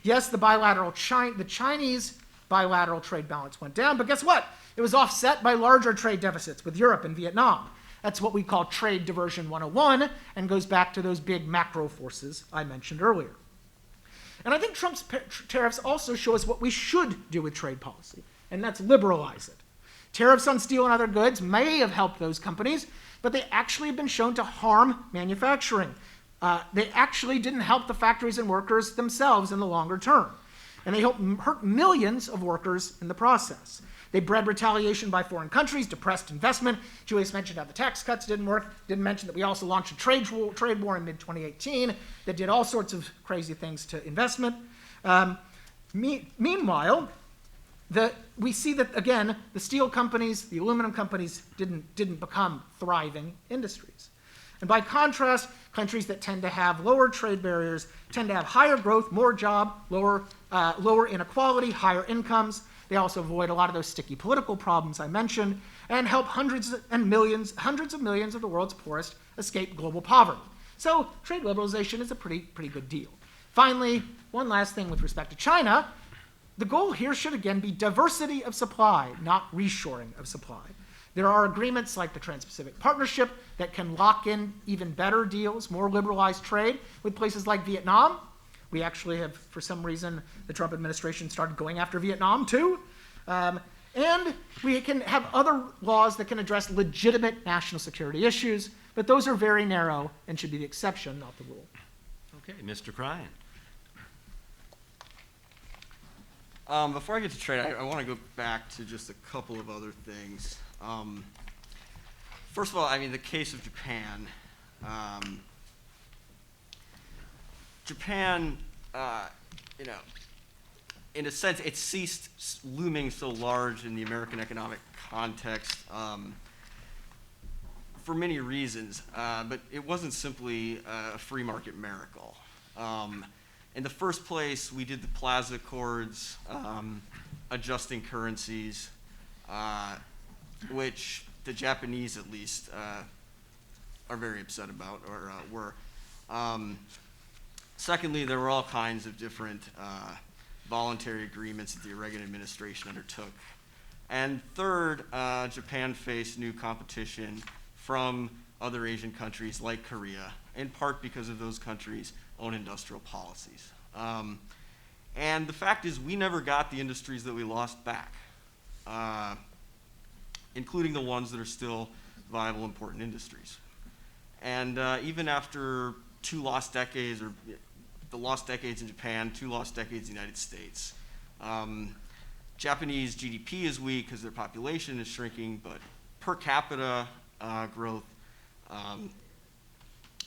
Yes, the Chinese bilateral trade balance went down, but guess what? It was offset by larger trade deficits with Europe and Vietnam. That's what we call trade diversion 101, and goes back to those big macro forces I mentioned earlier. And I think Trump's tariffs also show us what we should do with trade policy, and that's liberalize it. Tariffs on steel and other goods may have helped those companies, but they actually have been shown to harm manufacturing. They actually didn't help the factories and workers themselves in the longer term. And they hurt millions of workers in the process. They bred retaliation by foreign countries, depressed investment. Julius mentioned how the tax cuts didn't work. Didn't mention that we also launched a trade war in mid-2018 that did all sorts of crazy things to investment. Meanwhile, we see that, again, the steel companies, the aluminum companies didn't become thriving industries. And by contrast, countries that tend to have lower trade barriers tend to have higher growth, more job, lower inequality, higher incomes. They also avoid a lot of those sticky political problems I mentioned, and help hundreds of millions of the world's poorest escape global poverty. So trade liberalization is a pretty good deal. Finally, one last thing with respect to China. The goal here should again be diversity of supply, not reshoring of supply. There are agreements like the Trans-Pacific Partnership that can lock in even better deals, more liberalized trade with places like Vietnam. We actually have, for some reason, the Trump administration started going after Vietnam too. And we can have other laws that can address legitimate national security issues, but those are very narrow and should be the exception, not the rule. Okay, Mr. Krein. Before I get to trade, I want to go back to just a couple of other things. First of all, I mean, the case of Japan. Japan, in a sense, it ceased looming so large in the American economic context for many reasons, but it wasn't simply a free market miracle. In the first place, we did the Plaza Accords, adjusting currencies, which the Japanese, at least, are very upset about, or were. Secondly, there were all kinds of different voluntary agreements that the Reagan administration undertook. And third, Japan faced new competition from other Asian countries like Korea, in part because of those countries' own industrial policies. And the fact is, we never got the industries that we lost back, including the ones that are still viable, important industries. And even after 2 lost decades, or the lost decades in Japan, 2 lost decades in the United States, Japanese GDP is weak because their population is shrinking, but per capita growth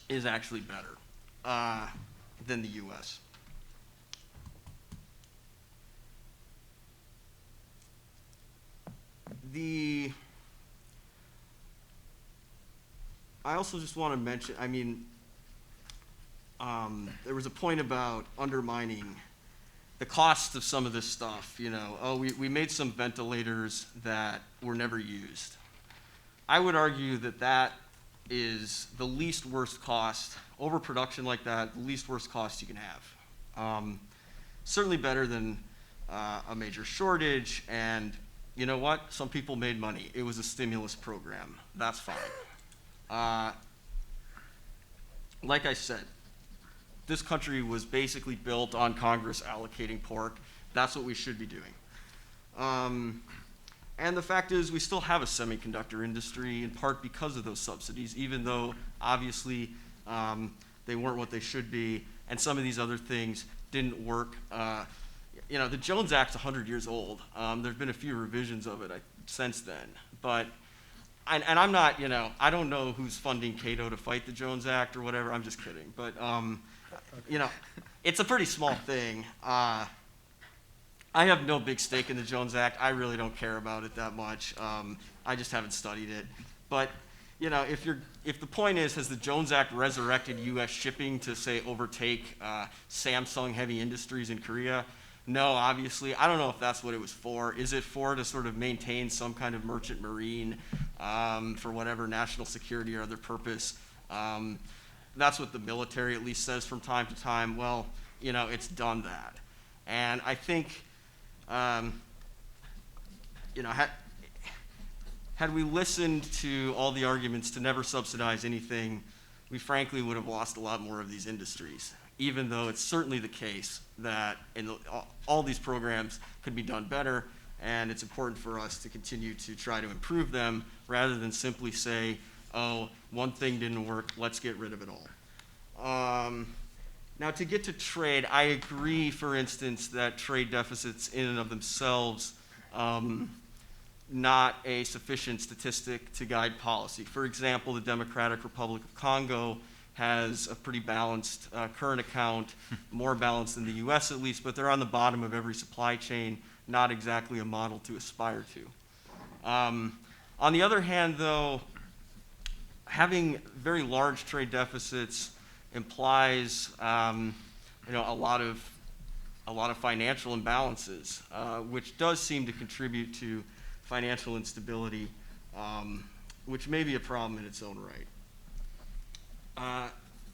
is actually better than the US. I also just want to mention, I mean, there was a point about undermining the cost of some of this stuff. You know, oh, we made some ventilators that were never used. I would argue that that is the least worst cost, overproduction like that, the least worst cost you can have. Certainly better than a major shortage, and you know what? Some people made money. It was a stimulus program. That's fine. Like I said, this country was basically built on Congress allocating pork. That's what we should be doing. And the fact is, we still have a semiconductor industry, in part because of those subsidies, even though obviously they weren't what they should be, and some of these other things didn't work. You know, the Jones Act's 100 years old. There've been a few revisions of it since then, but and I'm not, you know, I don't know who's funding Cato to fight the Jones Act or whatever. I'm just kidding, but you know, it's a pretty small thing. I have no big stake in the Jones Act. I really don't care about it that much. I just haven't studied it. But you know, if the point is, has the Jones Act resurrected U.S. shipping to say overtake Samsung Heavy Industries in Korea? No, obviously. I don't know if that's what it was for. Is it for to sort of maintain some kind of merchant marine for whatever national security or other purpose? That's what the military at least says from time to time. Well, you know, it's done that. And I think, you know, had we listened to all the arguments to never subsidize anything, we frankly would have lost a lot more of these industries, even though it's certainly the case that all these programs could be done better, and it's important for us to continue to try to improve them rather than simply say, oh, one thing didn't work, let's get rid of it all. Now, to get to trade, I agree, for instance, that trade deficits in and of themselves not a sufficient statistic to guide policy. For example, the Democratic Republic of Congo has a pretty balanced current account, more balanced than the US at least, but they're on the bottom of every supply chain, not exactly a model to aspire to. On the other hand, though, having very large trade deficits implies you know, a lot of financial imbalances, which does seem to contribute to financial instability, which may be a problem in its own right.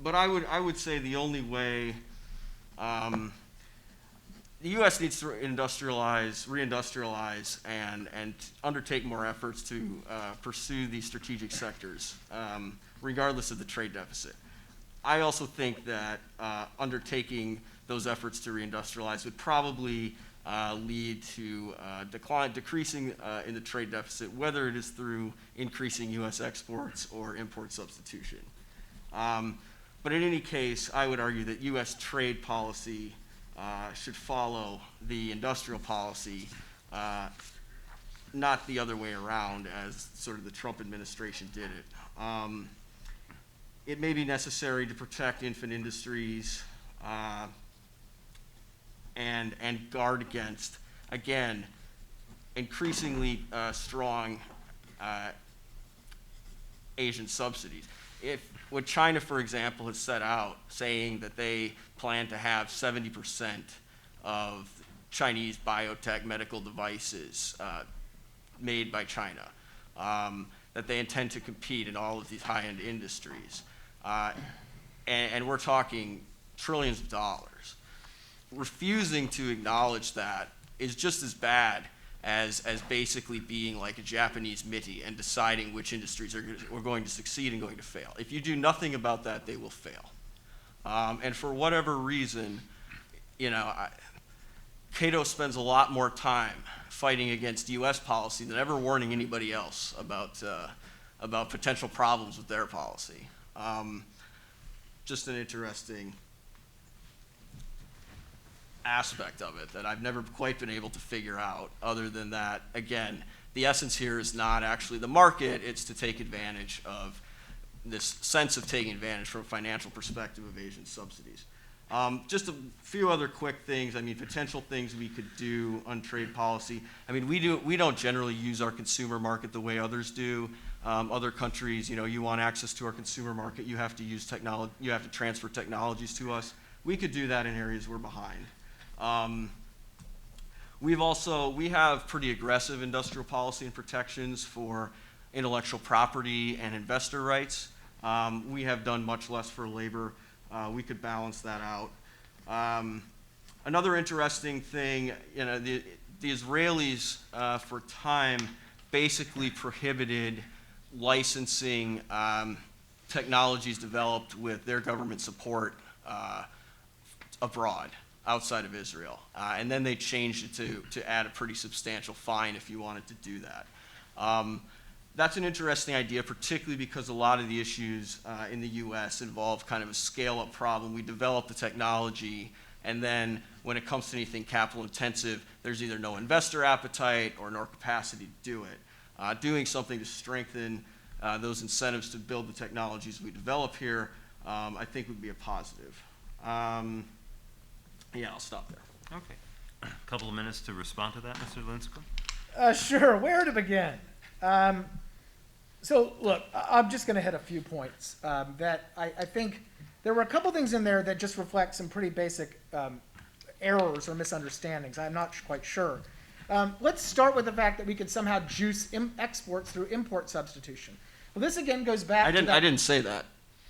But I would say the only way the U.S. needs to reindustrialize, and undertake more efforts to pursue these strategic sectors, regardless of the trade deficit. I also think that undertaking those efforts to reindustrialize would probably lead to decreasing in the trade deficit, whether it is through increasing U.S. exports or import substitution. But in any case, I would argue that U.S. trade policy should follow the industrial policy, not the other way around as sort of the Trump administration did it. It may be necessary to protect infant industries and guard against, again, increasingly strong Asian subsidies. What China, for example, has set out, saying that they plan to have 70% of Chinese biotech medical devices made by China, that they intend to compete in all of these high-end industries. And we're talking trillions of dollars. Refusing to acknowledge that is just as bad as basically being like a Japanese MITI and deciding which industries are going to succeed and going to fail. If you do nothing about that, they will fail. And for whatever reason, you know, Cato spends a lot more time fighting against U.S. policy than ever warning anybody else about potential problems with their policy. Just an interesting aspect of it that I've never quite been able to figure out, other than that, again, the essence here is not actually the market, it's to take advantage of this sense of taking advantage from a financial perspective of Asian subsidies. Just a few other quick things. I mean, potential things we could do on trade policy. I mean, we don't generally use our consumer market the way others do. Other countries, you want access to our consumer market, you have to use technology, you have to transfer technologies to us. We could do that in areas we're behind. We have pretty aggressive industrial policy and protections for intellectual property and investor rights. We have done much less for labor. We could balance that out. Another interesting thing, the Israelis for time basically prohibited licensing technologies developed with their government support abroad, outside of Israel. And then they changed it to add a pretty substantial fine if you wanted to do that. That's an interesting idea, particularly because a lot of the issues in the US involve kind of a scale-up problem. We develop the technology, and then when it comes to anything capital intensive, there's either no investor appetite or no capacity to do it. Doing something to strengthen those incentives to build the technologies we develop here, I think would be a positive. Yeah, I'll stop there. Okay. A couple of minutes to respond to that, Mr. Lincecum. Sure. Where to begin? So, look, I'm just going to hit a few points that I think there were a couple things in there that just reflect some pretty basic errors or misunderstandings. I'm not quite sure. Let's start with the fact that we could somehow juice exports through import substitution. Well, this again goes back to that. I didn't say that.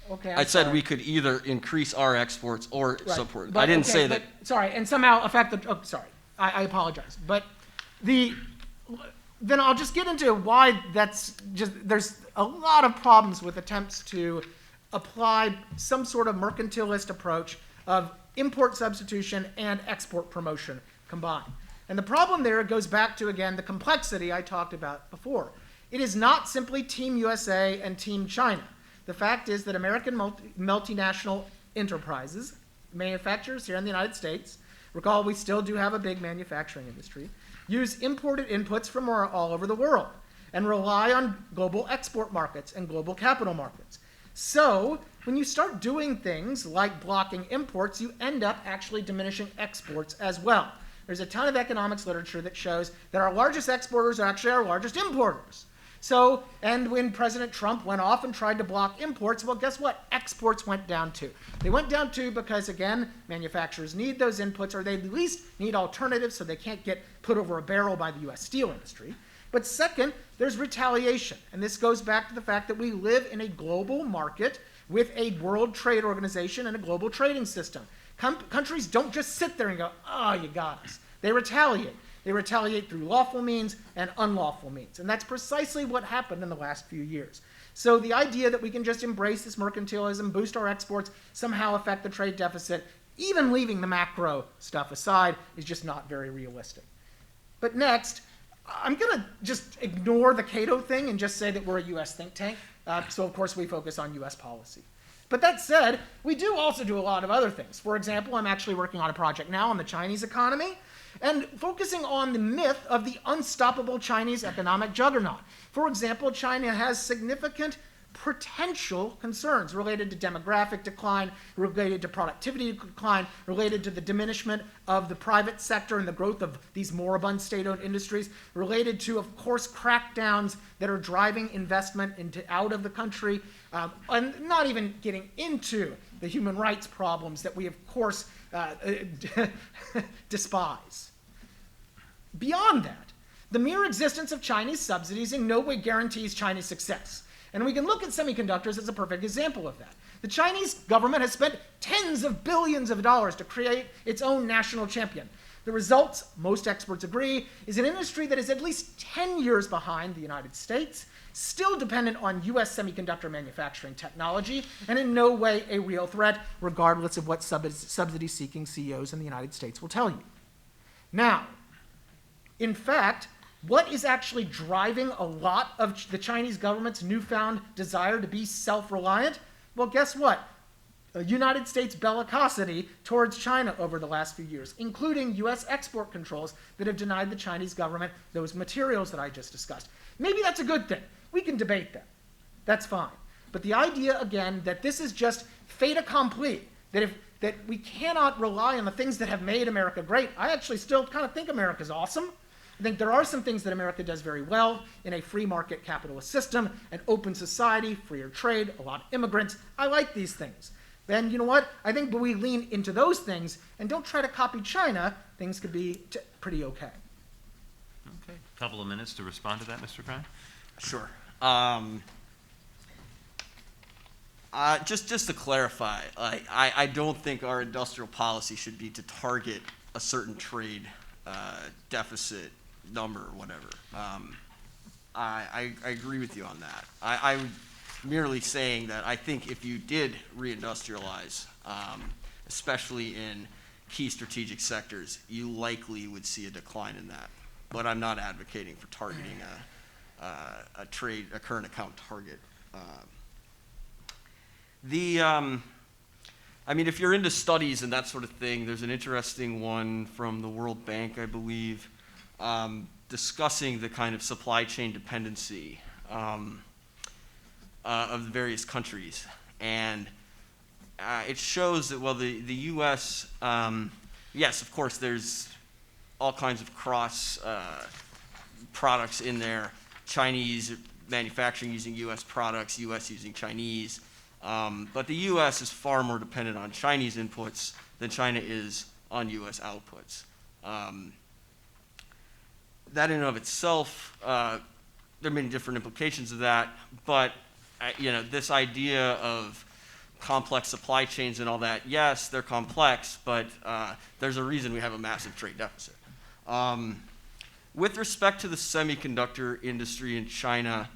Okay, I said we could either increase our exports or support. But, I didn't say that. Sorry, and somehow affect the. Oh, sorry, I apologize. But then I'll just get into why that's just. There's a lot of problems with attempts to apply some sort of mercantilist approach of import substitution and export promotion combined. And the problem there goes back to, again, the complexity I talked about before. It is not simply Team USA and Team China. The fact is that American multinational enterprises, manufacturers here in the United States, recall we still do have a big manufacturing industry, use imported inputs from all over the world and rely on global export markets and global capital markets. So when you start doing things like blocking imports, you end up actually diminishing exports as well. There's a ton of economics literature that shows that our largest exporters are actually our largest importers. So, and when President Trump went off and tried to block imports, well, guess what? Exports went down too. They went down too because, again, manufacturers need those inputs, or they at least need alternatives so they can't get put over a barrel by the US steel industry. But second, there's retaliation. And this goes back to the fact that we live in a global market with a World Trade Organization and a global trading system. Countries don't just sit there and go, oh, you got us. They retaliate. They retaliate through lawful means and unlawful means. And that's precisely what happened in the last few years. So the idea that we can just embrace this mercantilism, boost our exports, somehow affect the trade deficit, even leaving the macro stuff aside, is just not very realistic. But next, I'm going to just ignore the Cato thing and just say that we're a US think tank. So of course we focus on US policy. But that said, we do also do a lot of other things. For example, I'm actually working on a project now on the Chinese economy and focusing on the myth of the unstoppable Chinese economic juggernaut. For example, China has significant potential concerns related to demographic decline, related to productivity decline, related to the diminishment of the private sector and the growth of these moribund state-owned industries, related to, of course, crackdowns that are driving investment out of the country, and not even getting into the human rights problems that we, of course, despise. Beyond that, the mere existence of Chinese subsidies in no way guarantees China's success. And we can look at semiconductors as a perfect example of that. The Chinese government has spent tens of billions of dollars to create its own national champion. The results, most experts agree, is an industry that is at least 10 years behind the United States, still dependent on US semiconductor manufacturing technology, and in no way a real threat, regardless of what subsidy-seeking CEOs in the United States will tell you. Now, in fact, what is actually driving a lot of the Chinese government's newfound desire to be self-reliant? Well, guess what? United States bellicosity towards China over the last few years, including US export controls that have denied the Chinese government those materials that I just discussed. Maybe that's a good thing. We can debate that. That's fine. But the idea, again, that this is just fait accompli, that we cannot rely on the things that have made America great. I actually still kind of think America's awesome. I think there are some things that America does very well in a free market capitalist system, an open society, freer trade, a lot of immigrants. I like these things. Then, you know what? I think when we lean into those things and don't try to copy China, things could be pretty okay. Okay. A couple of minutes to respond to that, Mr. Krein. Sure. Just to clarify, I don't think our industrial policy should be to target a certain trade deficit number or whatever. I agree with you on that. I would merely saying that I think if you did reindustrialize, especially in key strategic sectors, you likely would see a decline in that. But I'm not advocating for targeting a current account target. I mean, if you're into studies and that sort of thing, there's an interesting one from the World Bank, I believe, discussing the kind of supply chain dependency of the various countries. And it shows that, well, the U.S., yes, of course, there's all kinds of cross products in there. Chinese manufacturing using U.S. products, U.S. using Chinese. But the U.S. is far more dependent on Chinese inputs than China is on U.S. outputs. That in and of itself, there are many different implications of that, but this idea of complex supply chains and all that, yes, they're complex, but there's a reason we have a massive trade deficit. With respect to the semiconductor industry in China,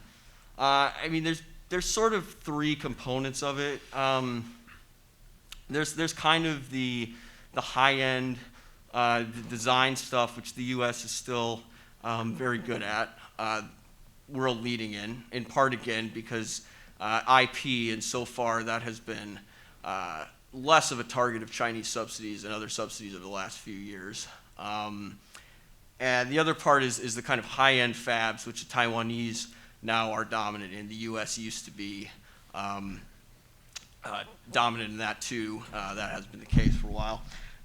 I mean, there's sort of three components of it. There's kind of the high-end the design stuff, which the U.S. is still very good at, world leading in part again because IP, and so far that has been less of a target of Chinese subsidies and other subsidies over the last few years. And the other part is the kind of high-end fabs, which the Taiwanese now are dominant in. The U.S. used to be dominant in that too. That has been the case for a while.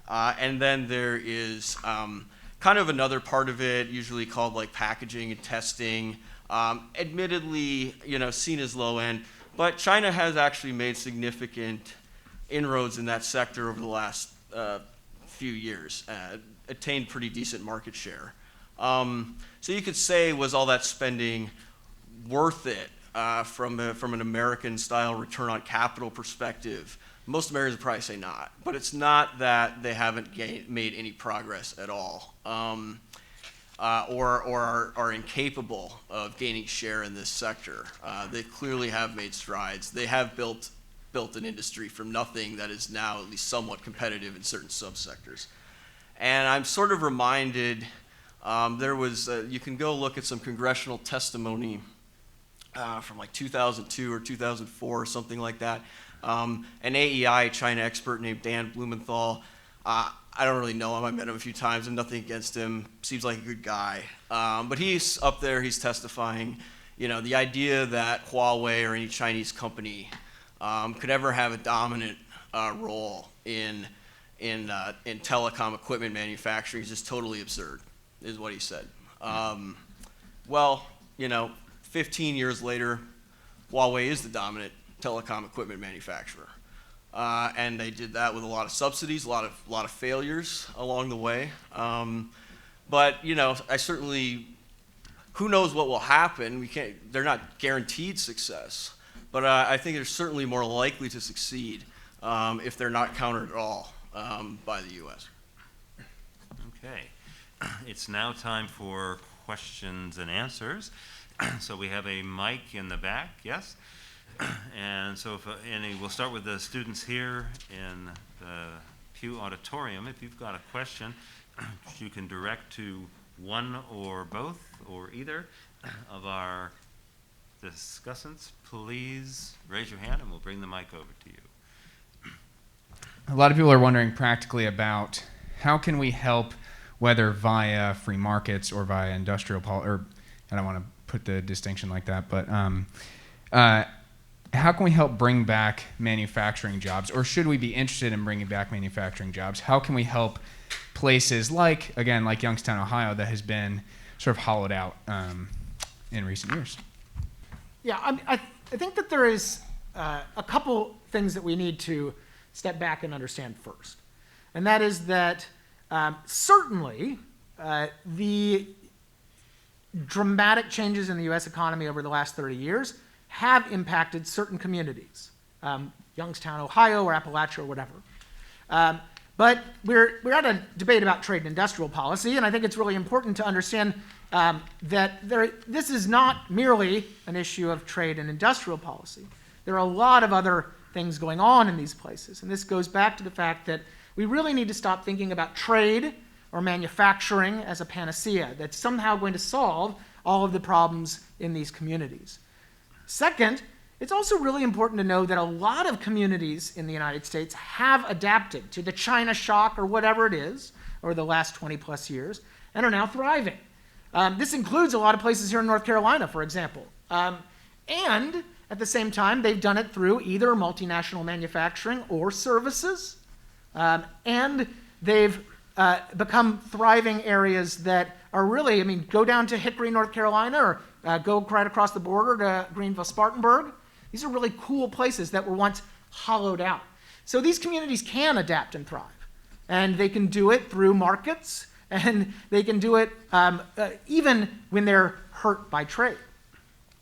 And then there is kind of another part of it, usually called like packaging and testing. Admittedly, seen as low end, but China has actually made significant inroads in that sector over the last few years, attained pretty decent market share. So you could say, was all that spending worth it from an American-style return on capital perspective? Most Americans would probably say not, but it's not that they haven't made any progress at all, or are incapable of gaining share in this sector. They clearly have made strides. They have built an industry from nothing that is now at least somewhat competitive in certain subsectors. And I'm sort of reminded, there was, you can go look at some congressional testimony from like 2002 or 2004 or something like that. An AEI China expert named Dan Blumenthal, I don't really know him, I met him a few times, and nothing against him, seems like a good guy. But he's up there, he's testifying, the idea that Huawei or any Chinese company could ever have a dominant role in telecom equipment manufacturing is just totally absurd, is what he said. Well, 15 years later, Huawei is the dominant telecom equipment manufacturer. And they did that with a lot of subsidies, a lot of failures along the way. But I certainly, who knows what will happen? They're not guaranteed success, but I think they're certainly more likely to succeed if they're not countered at all by the U.S. Okay, it's now time for questions and answers. So we have a mic in the back, yes? And so we'll start with the students here in the Pew Auditorium. If you've got a question, you can direct to one or both or either of our discussants. Please raise your hand and we'll bring the mic over to you. A lot of people are wondering practically about how can we help, whether via free markets or via industrial policy, or I don't want to put the distinction like that, but how can we help bring back manufacturing jobs, or should we be interested in bringing back manufacturing jobs? How can we help places like Youngstown, Ohio, that has been sort of hollowed out in recent years? Yeah, I think that there is a couple things that we need to step back and understand first. And that is that certainly the dramatic changes in the US economy over the last 30 years have impacted certain communities, Youngstown, Ohio, or Appalachia, or whatever. But we're at a debate about trade and industrial policy, and I think it's really important to understand that this is not merely an issue of trade and industrial policy. There are a lot of other things going on in these places, and this goes back to the fact that we really need to stop thinking about trade or manufacturing as a panacea that's somehow going to solve all of the problems in these communities. Second, it's also really important to know that a lot of communities in the United States have adapted to the China shock or whatever it is, or the last 20 plus years, and are now thriving. This includes a lot of places here in North Carolina, for example. And at the same time, they've done it through either multinational manufacturing or services, and they've become thriving areas that are really, go down to Hickory, North Carolina, or go right across the border to Greenville, Spartanburg. These are really cool places that were once hollowed out. So these communities can adapt and thrive, and they can do it through markets, and they can do it even when they're hurt by trade.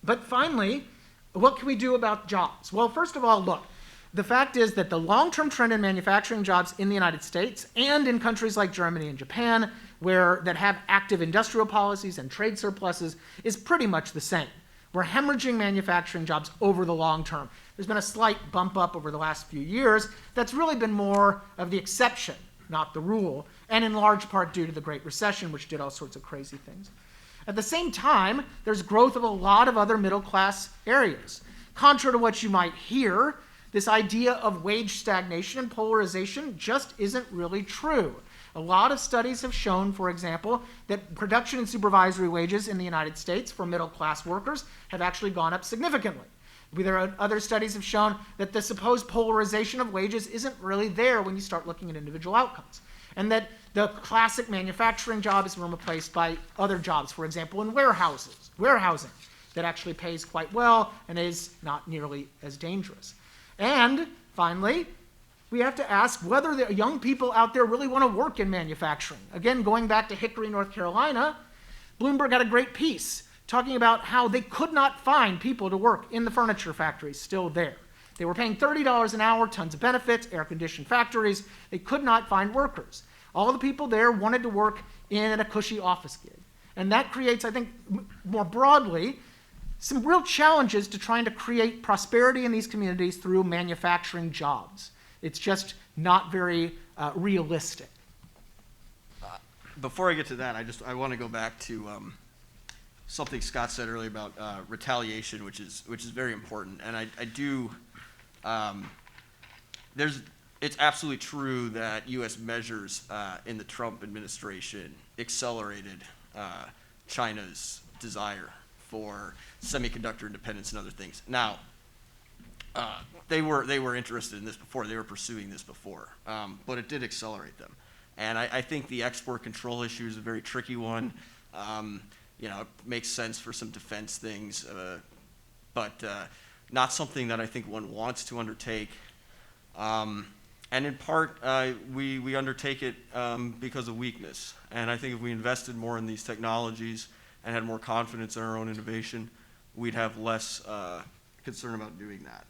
But finally, what can we do about jobs? Well, first of all, look, the fact is that the long-term trend in manufacturing jobs in the United States and in countries like Germany and Japan, that have active industrial policies and trade surpluses, is pretty much the same. We're hemorrhaging manufacturing jobs over the long term. There's been a slight bump up over the last few years. That's really been more of the exception, not the rule, and in large part due to the Great Recession, which did all sorts of crazy things. At the same time, there's growth of a lot of other middle-class areas. Contrary to what you might hear, this idea of wage stagnation and polarization just isn't really true. A lot of studies have shown, for example, that production and supervisory wages in the United States for middle-class workers have actually gone up significantly. Other studies have shown that the supposed polarization of wages isn't really there when you start looking at individual outcomes, and that the classic manufacturing job has been replaced by other jobs, for example, in warehousing, that actually pays quite well and is not nearly as dangerous. And finally, we have to ask whether the young people out there really want to work in manufacturing. Again, going back to Hickory, North Carolina, Bloomberg had a great piece talking about how they could not find people to work in the furniture factories still there. They were paying $30 an hour, tons of benefits, air-conditioned factories. They could not find workers. All the people there wanted to work in a cushy office gig. And that creates, I think, more broadly, some real challenges to trying to create prosperity in these communities through manufacturing jobs. It's just not very realistic. Before I get to that, I want to go back to something Scott said earlier about retaliation, which is very important. And I do. It's absolutely true that U.S. measures in the Trump administration accelerated China's desire for semiconductor independence and other things. Now, they were interested in this before. They were pursuing this before, but it did accelerate them. And I think the export control issue is a very tricky one. It makes sense for some defense things, but not something that I think one wants to undertake. And in part, we undertake it because of weakness. And I think if we invested more in these technologies and had more confidence in our own innovation, we'd have less concern about doing that.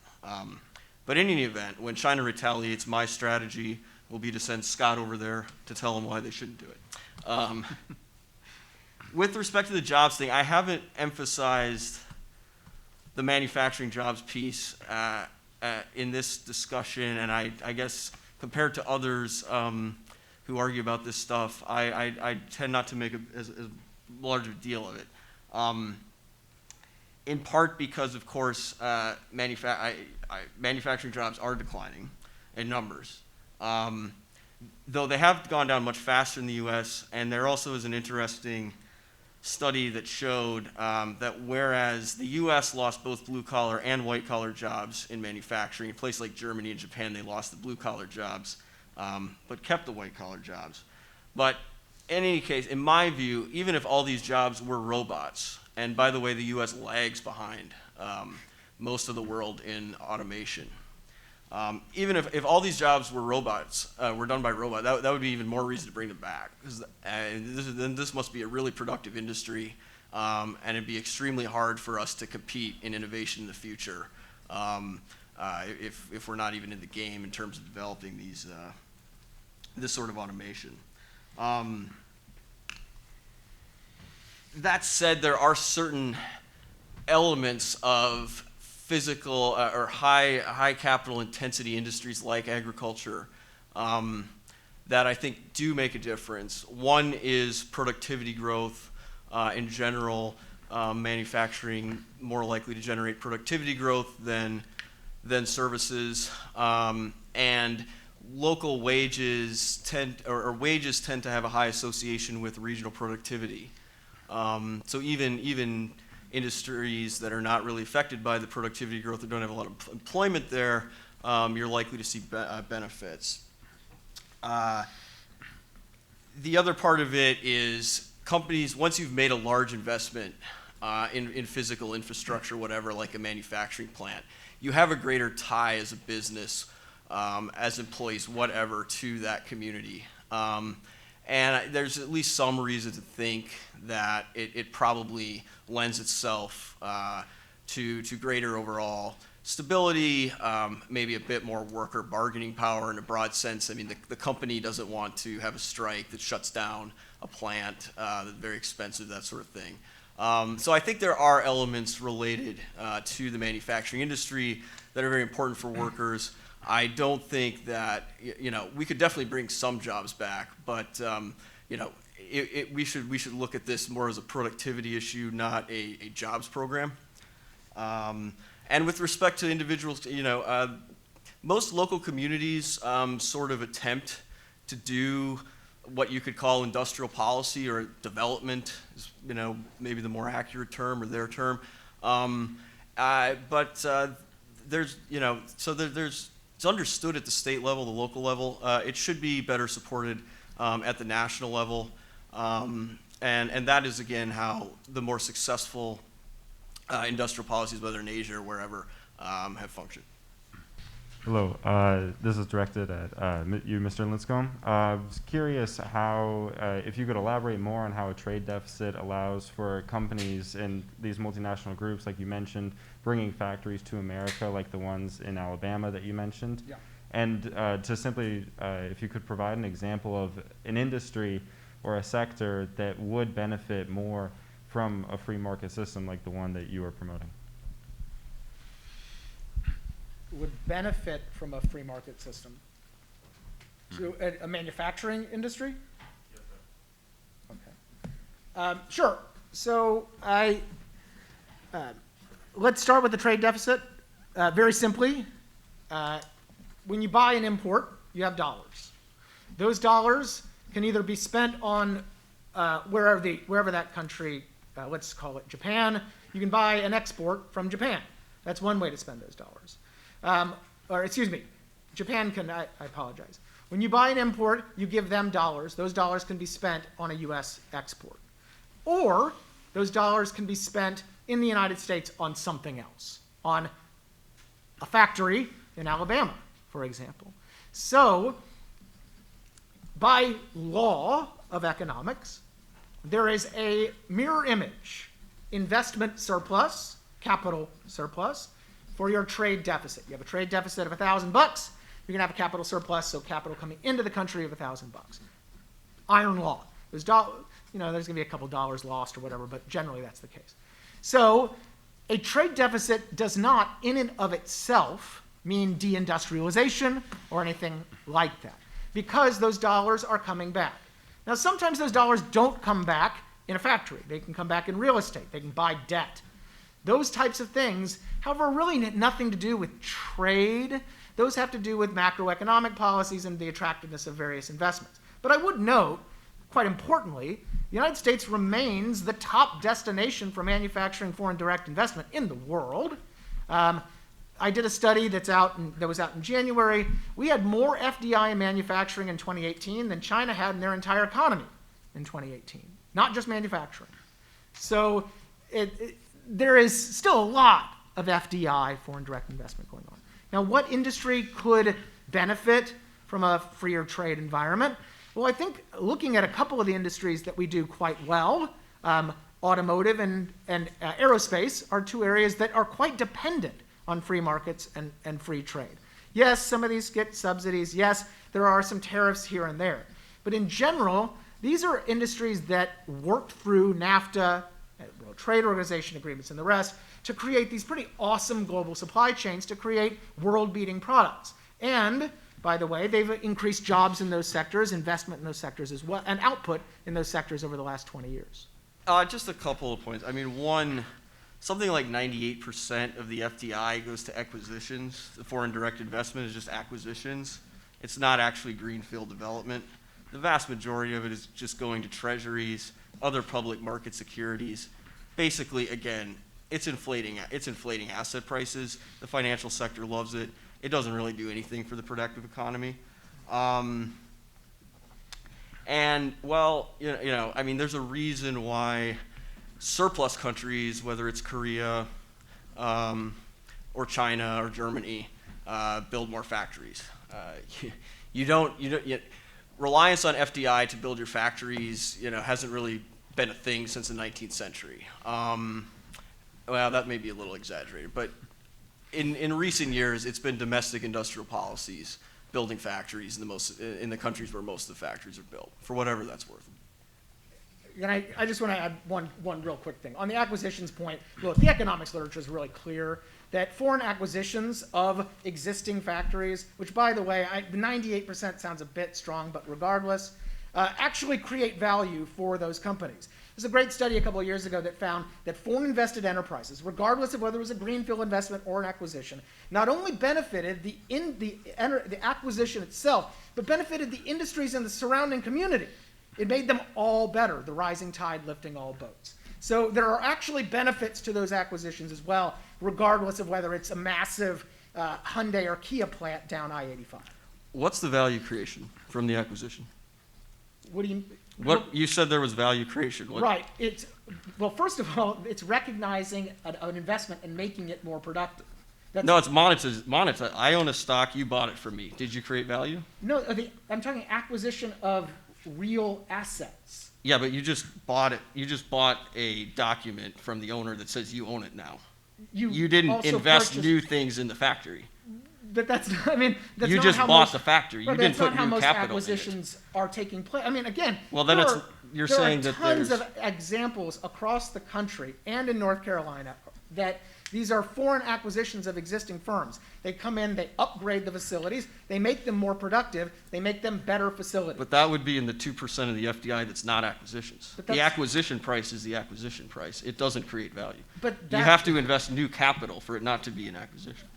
But in any event, when China retaliates, my strategy will be to send Scott over there to tell them why they shouldn't do it. With respect to the jobs thing, I haven't emphasized the manufacturing jobs piece in this discussion, and I guess compared to others who argue about this stuff, I tend not to make as large a deal of it. In part because, of course, manufacturing jobs are declining in numbers. Though they have gone down much faster in the US, and there also is an interesting study that showed that whereas the US lost both blue-collar and white-collar jobs in manufacturing, in places like Germany and Japan, they lost the blue-collar jobs, but kept the white-collar jobs. But in any case, in my view, even if all these jobs were robots, and by the way, the US lags behind most of the world in automation. Even if all these jobs were robots, were done by robots, that would be even more reason to bring them back. Then this must be a really productive industry, and it'd be extremely hard for us to compete in innovation in the future if we're not even in the game in terms of developing this sort of automation. That said, there are certain elements of physical or high capital intensity industries like agriculture that I think do make a difference. One is productivity growth in general. Manufacturing more likely to generate productivity growth than services, and local wages tend to have a high association with regional productivity. So even industries that are not really affected by the productivity growth, that don't have a lot of employment there, you're likely to see benefits. The other part of it is companies, once you've made a large investment in physical infrastructure, whatever, like a manufacturing plant, you have a greater tie as a business, as employees, whatever, to that community. And there's at least some reason to think that it probably lends itself to greater overall stability, maybe a bit more worker bargaining power in a broad sense. I mean, the company doesn't want to have a strike that shuts down a plant that's very expensive, that sort of thing. So I think there are elements related to the manufacturing industry that are very important for workers. I don't think that, we could definitely bring some jobs back, but, we should look at this more as a productivity issue, not a jobs program. And with respect to individuals, most local communities sort of attempt to do what you could call industrial policy or development, is, maybe the more accurate term or their term. There's, it's understood at the state level, the local level. It should be better supported at the national level. And that is, again, how the more successful industrial policies, whether in Asia or wherever, have functioned. Hello, this is directed at you, Mr. Lincecum. I was curious how, if you could elaborate more on how a trade deficit allows for companies in these multinational groups, like you mentioned, bringing factories to America, like the ones in Alabama that you mentioned. Yeah. And to simply, if you could provide an example of an industry or a sector that would benefit more from a free market system like the one that you are promoting. Would benefit from a free market system. So a manufacturing industry? Yes, sir. Okay. Sure. So let's start with the trade deficit. Very simply, when you buy an import, you have dollars. Those dollars can either be spent on wherever that country, let's call it Japan. You can buy an export from Japan. That's one way to spend those dollars. Or excuse me, Japan can, I apologize. When you buy an import, you give them dollars. Those dollars can be spent on a US export. Or those dollars can be spent in the United States on something else, on a factory in Alabama, for example. So, by law of economics, there is a mirror image, investment surplus, capital surplus, for your trade deficit. You have a trade deficit of $1,000, you're gonna have a capital surplus, so capital coming into the country of $1,000. Iron law. There's gonna be a couple dollars lost or whatever, but generally that's the case. So a trade deficit does not, in and of itself, mean deindustrialization or anything like that, because those dollars are coming back. Now, sometimes those dollars don't come back in a factory. They can come back in real estate. They can buy debt. Those types of things, however, really nothing to do with trade. Those have to do with macroeconomic policies and the attractiveness of various investments. But I would note, quite importantly, the United States remains the top destination for manufacturing foreign direct investment in the world. I did a study that was out in January. We had more FDI in manufacturing in 2018 than China had in their entire economy in 2018, not just manufacturing. So there is still a lot of FDI, foreign direct investment, going on. Now, what industry could benefit from a freer trade environment? Well, I think looking at a couple of the industries that we do quite well, automotive and aerospace are two areas that are quite dependent on free markets and free trade. Yes, some of these get subsidies. Yes, there are some tariffs here and there. But in general, these are industries that worked through NAFTA, World Trade Organization agreements, and the rest to create these pretty awesome global supply chains to create world-beating products. And, by the way, they've increased jobs in those sectors, investment in those sectors as well, and output in those sectors over the last 20 years. Just a couple of points. I mean, one, something like 98% of the FDI goes to acquisitions. The foreign direct investment is just acquisitions. It's not actually greenfield development. The vast majority of it is just going to treasuries, other public market securities. Basically, again, it's inflating asset prices. The financial sector loves it. It doesn't really do anything for the productive economy. And, well, you know, I mean, there's a reason why surplus countries, whether it's Korea or China or Germany, build more factories. Reliance on FDI to build your factories, you know, hasn't really been a thing since the 19th century. Well, that may be a little exaggerated, but in recent years, it's been domestic industrial policies building factories in the countries where most of the factories are built, for whatever that's worth. And I just want to add one real quick thing. On the acquisitions point, look, the economics literature is really clear that foreign acquisitions of existing factories, which, by the way, 98% sounds a bit strong, but regardless, actually create value for those companies. There's a great study a couple of years ago that found that foreign invested enterprises, regardless of whether it was a greenfield investment or an acquisition, not only benefited the acquisition itself, but benefited the industries and the surrounding community. It made them all better, the rising tide lifting all boats. So there are actually benefits to those acquisitions as well, regardless of whether it's a massive Hyundai or Kia plant down I-85. What's the value creation from the acquisition? What do you? You said there was value creation. Right. Well, first of all, it's recognizing an investment and making it more productive. No, it's monetized. I own a stock. You bought it from me. Did you create value? No, I'm talking acquisition of real assets. Yeah, but you just bought it. You just bought a document from the owner that says you own it now. You didn't invest new things in the factory. But that's not, I mean, that's you not just how bought most, the factory. You right, didn't that's put not how new most capital acquisitions are taking place. I mean, again, well, then you're saying that there are tons there's of examples across the country and in North Carolina that these are foreign acquisitions of existing firms. They come in, they upgrade the facilities, they make them more productive, they make them better facilities. But that would be in the 2% of the FDI that's not acquisitions. The acquisition price is the acquisition price. It doesn't create value. But you have to invest new capital for it not to be an acquisition.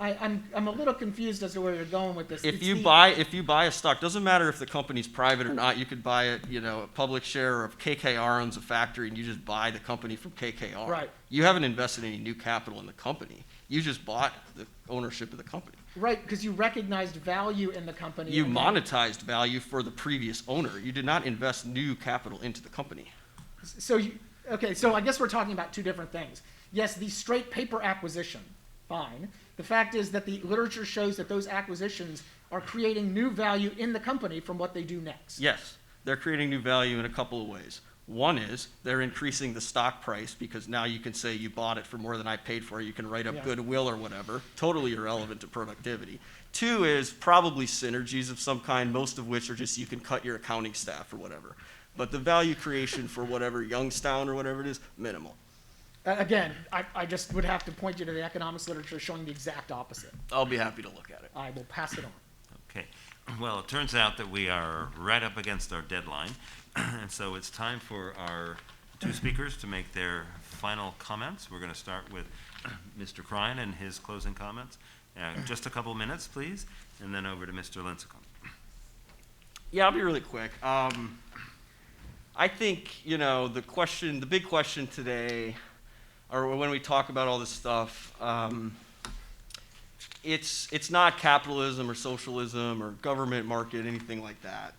I'm a little confused as to where you're going with this. If you buy a stock, doesn't matter if the company's private or not. You could buy it, you know, a public share of KKR owns a factory, and you just buy the company from KKR. Right. You haven't invested any new capital in the company. You just bought the ownership of the company. Right, because you recognized value in the company. You monetized value for the previous owner. You did not invest new capital into the company. So I guess we're talking about two different things. Yes, the straight paper acquisition, fine. The fact is that the literature shows that those acquisitions are creating new value in the company from what they do next. Yes, they're creating new value in a couple of ways. One is they're increasing the stock price because now you can say you bought it for more than I paid for it. You can write up goodwill or whatever, totally irrelevant to productivity. Two is probably synergies of some kind, most of which are just you can cut your accounting staff or whatever. But the value creation for whatever Youngstown or whatever it is, minimal. Again, I just would have to point you to the economics literature showing the exact opposite. I'll be happy to look at it. I will pass it on. Okay. Well, it turns out that we are right up against our deadline, and so it's time for our two speakers to make their final comments. We're going to start with Mr. Krein and his closing comments. Just a couple minutes, please, and then over to Mr. Lincecum. Yeah, I'll be really quick. I think, the big question today, or when we talk about all this stuff, it's not capitalism or socialism or government market, anything like that.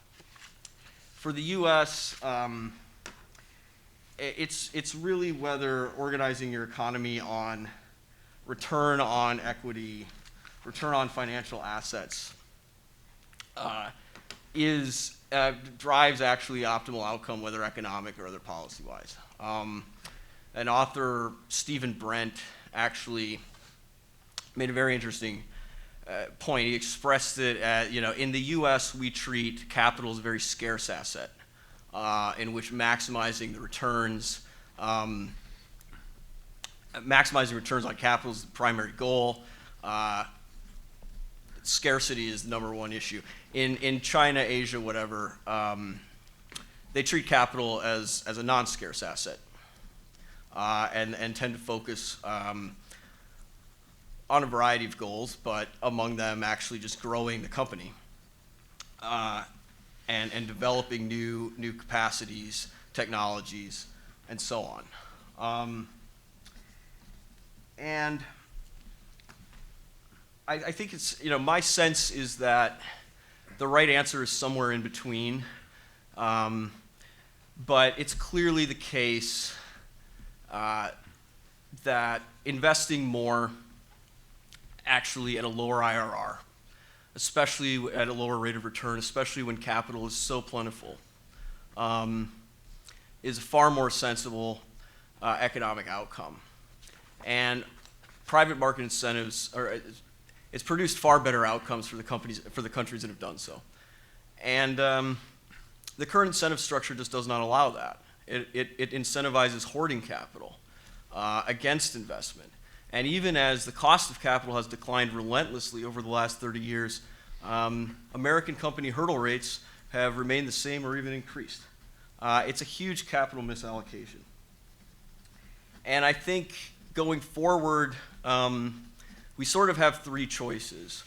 For the U.S., it's really whether organizing your economy on return on equity, return on financial assets, drives actually optimal outcome, whether economic or other policy-wise. An author, Stephen Brent, actually made a very interesting point. He expressed it as, in the U.S. we treat capital as a very scarce asset, in which maximizing returns on capital is the primary goal. Scarcity is the number one issue. In China, Asia, whatever, they treat capital as a non-scarce asset, and tend to focus on a variety of goals, but among them actually just growing the company and developing new capacities, technologies, and so on. And I think it's, my sense is that the right answer is somewhere in between, but it's clearly the case that investing more actually at a lower IRR, especially at a lower rate of return, especially when capital is so plentiful, is a far more sensible economic outcome. And private market incentives it's produced far better outcomes for the countries that have done so. And the current incentive structure just does not allow that. It incentivizes hoarding capital against investment. And even as the cost of capital has declined relentlessly over the last 30 years, American company hurdle rates have remained the same or even increased. It's a huge capital misallocation. And I think going forward, we sort of have three choices.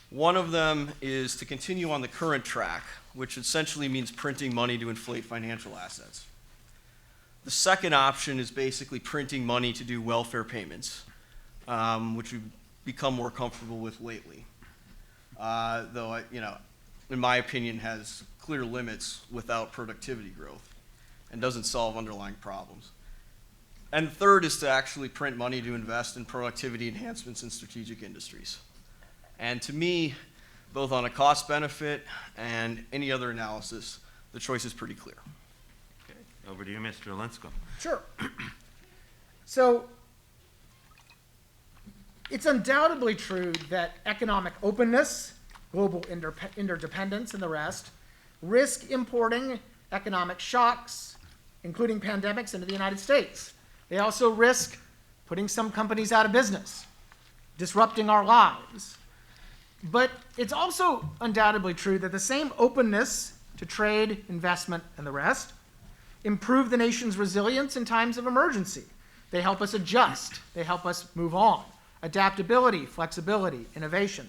One of them is to continue on the current track, which essentially means printing money to inflate financial assets. The second option is basically printing money to do welfare payments, which we've become more comfortable with lately. Though, in my opinion, has clear limits without productivity growth and doesn't solve underlying problems. And third is to actually print money to invest in productivity enhancements in strategic industries. And to me, both on a cost benefit and any other analysis, the choice is pretty clear. Okay. Over to you, Mr. Lincecum. Sure. So it's undoubtedly true that economic openness, global interdependence, and the rest risk importing economic shocks, including pandemics, into the United States. They also risk putting some companies out of business, disrupting our lives. But it's also undoubtedly true that the same openness to trade, investment, and the rest improve the nation's resilience in times of emergency. They help us adjust. They help us move on. Adaptability, flexibility, innovation.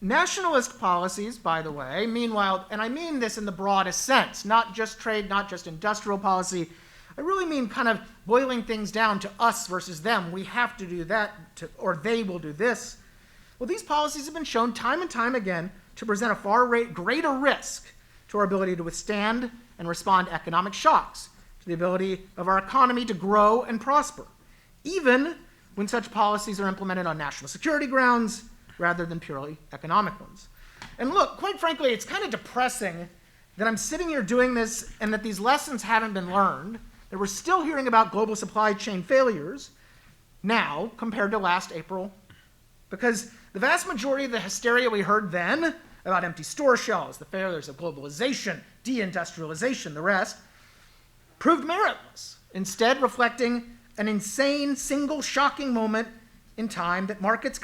Nationalist policies, by the way, meanwhile, and I mean this in the broadest sense, not just trade, not just industrial policy, I really mean kind of boiling things down to us versus them. We have to do that, or they will do this. Well, these policies have been shown time and time again to present a far greater risk to our ability to withstand and respond to economic shocks, to the ability of our economy to grow and prosper, even when such policies are implemented on national security grounds rather than purely economic ones. And look, quite frankly, it's kind of depressing that I'm sitting here doing this and that these lessons haven't been learned, that we're still hearing about global supply chain failures now compared to last April, because the vast majority of the hysteria we heard then about empty store shelves, the failures of globalization, deindustrialization, the rest, proved meritless instead reflecting an insane, single, shocking moment in time that markets,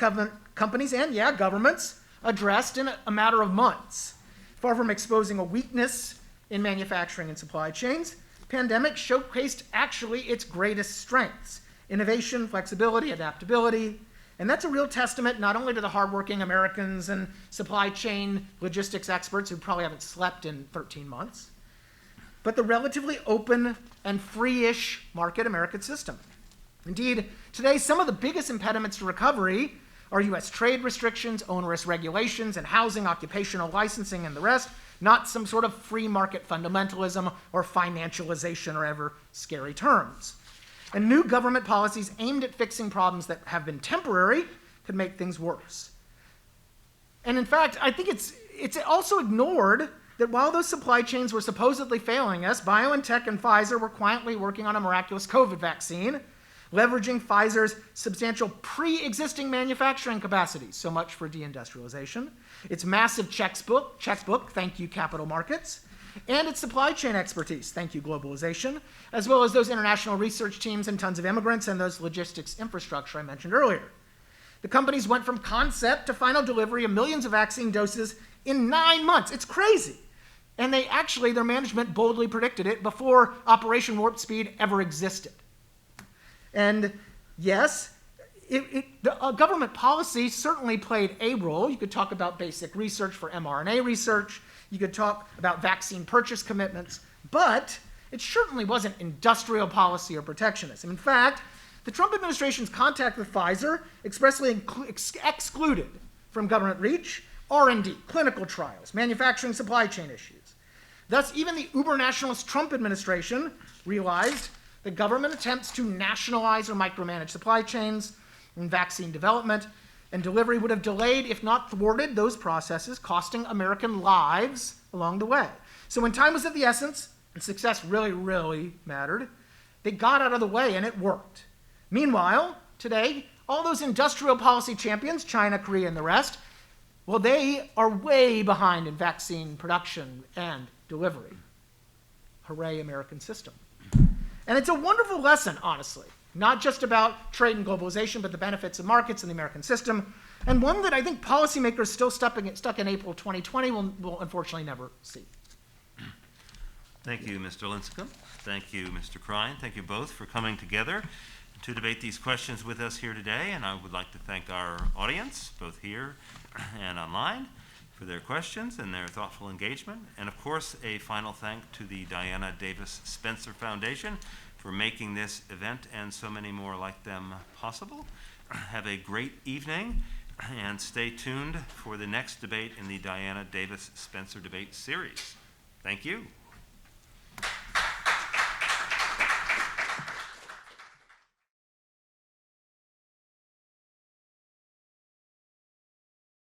companies, and, yeah, governments addressed in a matter of months. Far from exposing a weakness in manufacturing and supply chains, pandemic showcased actually its greatest strengths: innovation, flexibility, adaptability. And that's a real testament not only to the hardworking Americans and supply chain logistics experts who probably haven't slept in 13 months, but the relatively open and free-ish market American system. Indeed, today some of the biggest impediments to recovery are US trade restrictions, onerous regulations, and housing, occupational licensing, and the rest, not some sort of free market fundamentalism or financialization or ever scary terms. And new government policies aimed at fixing problems that have been temporary could make things worse. And in fact, I think it's also ignored that while those supply chains were supposedly failing us, BioNTech and Pfizer were quietly working on a miraculous COVID vaccine, leveraging Pfizer's substantial pre-existing manufacturing capacities. So much for deindustrialization. Its massive checkbook, thank you capital markets, and its supply chain expertise, thank you globalization, as well as those international research teams and tons of immigrants and those logistics infrastructure I mentioned earlier. The companies went from concept to final delivery of millions of vaccine doses in 9 months. It's crazy. And their management boldly predicted it before Operation Warp Speed ever existed. And yes, government policy certainly played a role. You could talk about basic research for mRNA research. You could talk about vaccine purchase commitments, but it certainly wasn't industrial policy or protectionism. In fact, the Trump administration's contact with Pfizer expressly excluded from government reach R&D, clinical trials, manufacturing supply chain issues. Thus, even the uber-nationalist Trump administration realized that government attempts to nationalize or micromanage supply chains and vaccine development and delivery would have delayed, if not thwarted, those processes, costing American lives along the way. So when time was of the essence, and success really, really mattered, they got out of the way and it worked. Meanwhile, today, all those industrial policy champions, China, Korea, and the rest, well, they are way behind in vaccine production and delivery. Hooray, American system. And it's a wonderful lesson, honestly, not just about trade and globalization, but the benefits of markets in the American system, and one that I think policymakers still stuck in April 2020 will unfortunately never see. Thank you, Mr. Lincecum. Thank you, Mr. Krein. Thank you both for coming together to debate these questions with us here today, and I would like to thank our audience, both here and online, for their questions and their thoughtful engagement, and of course, a final thank to the Diana Davis Spencer Foundation for making this event and so many more like them possible. Have a great evening and stay tuned for the next debate in the Diana Davis Spencer Debate Series. Thank you.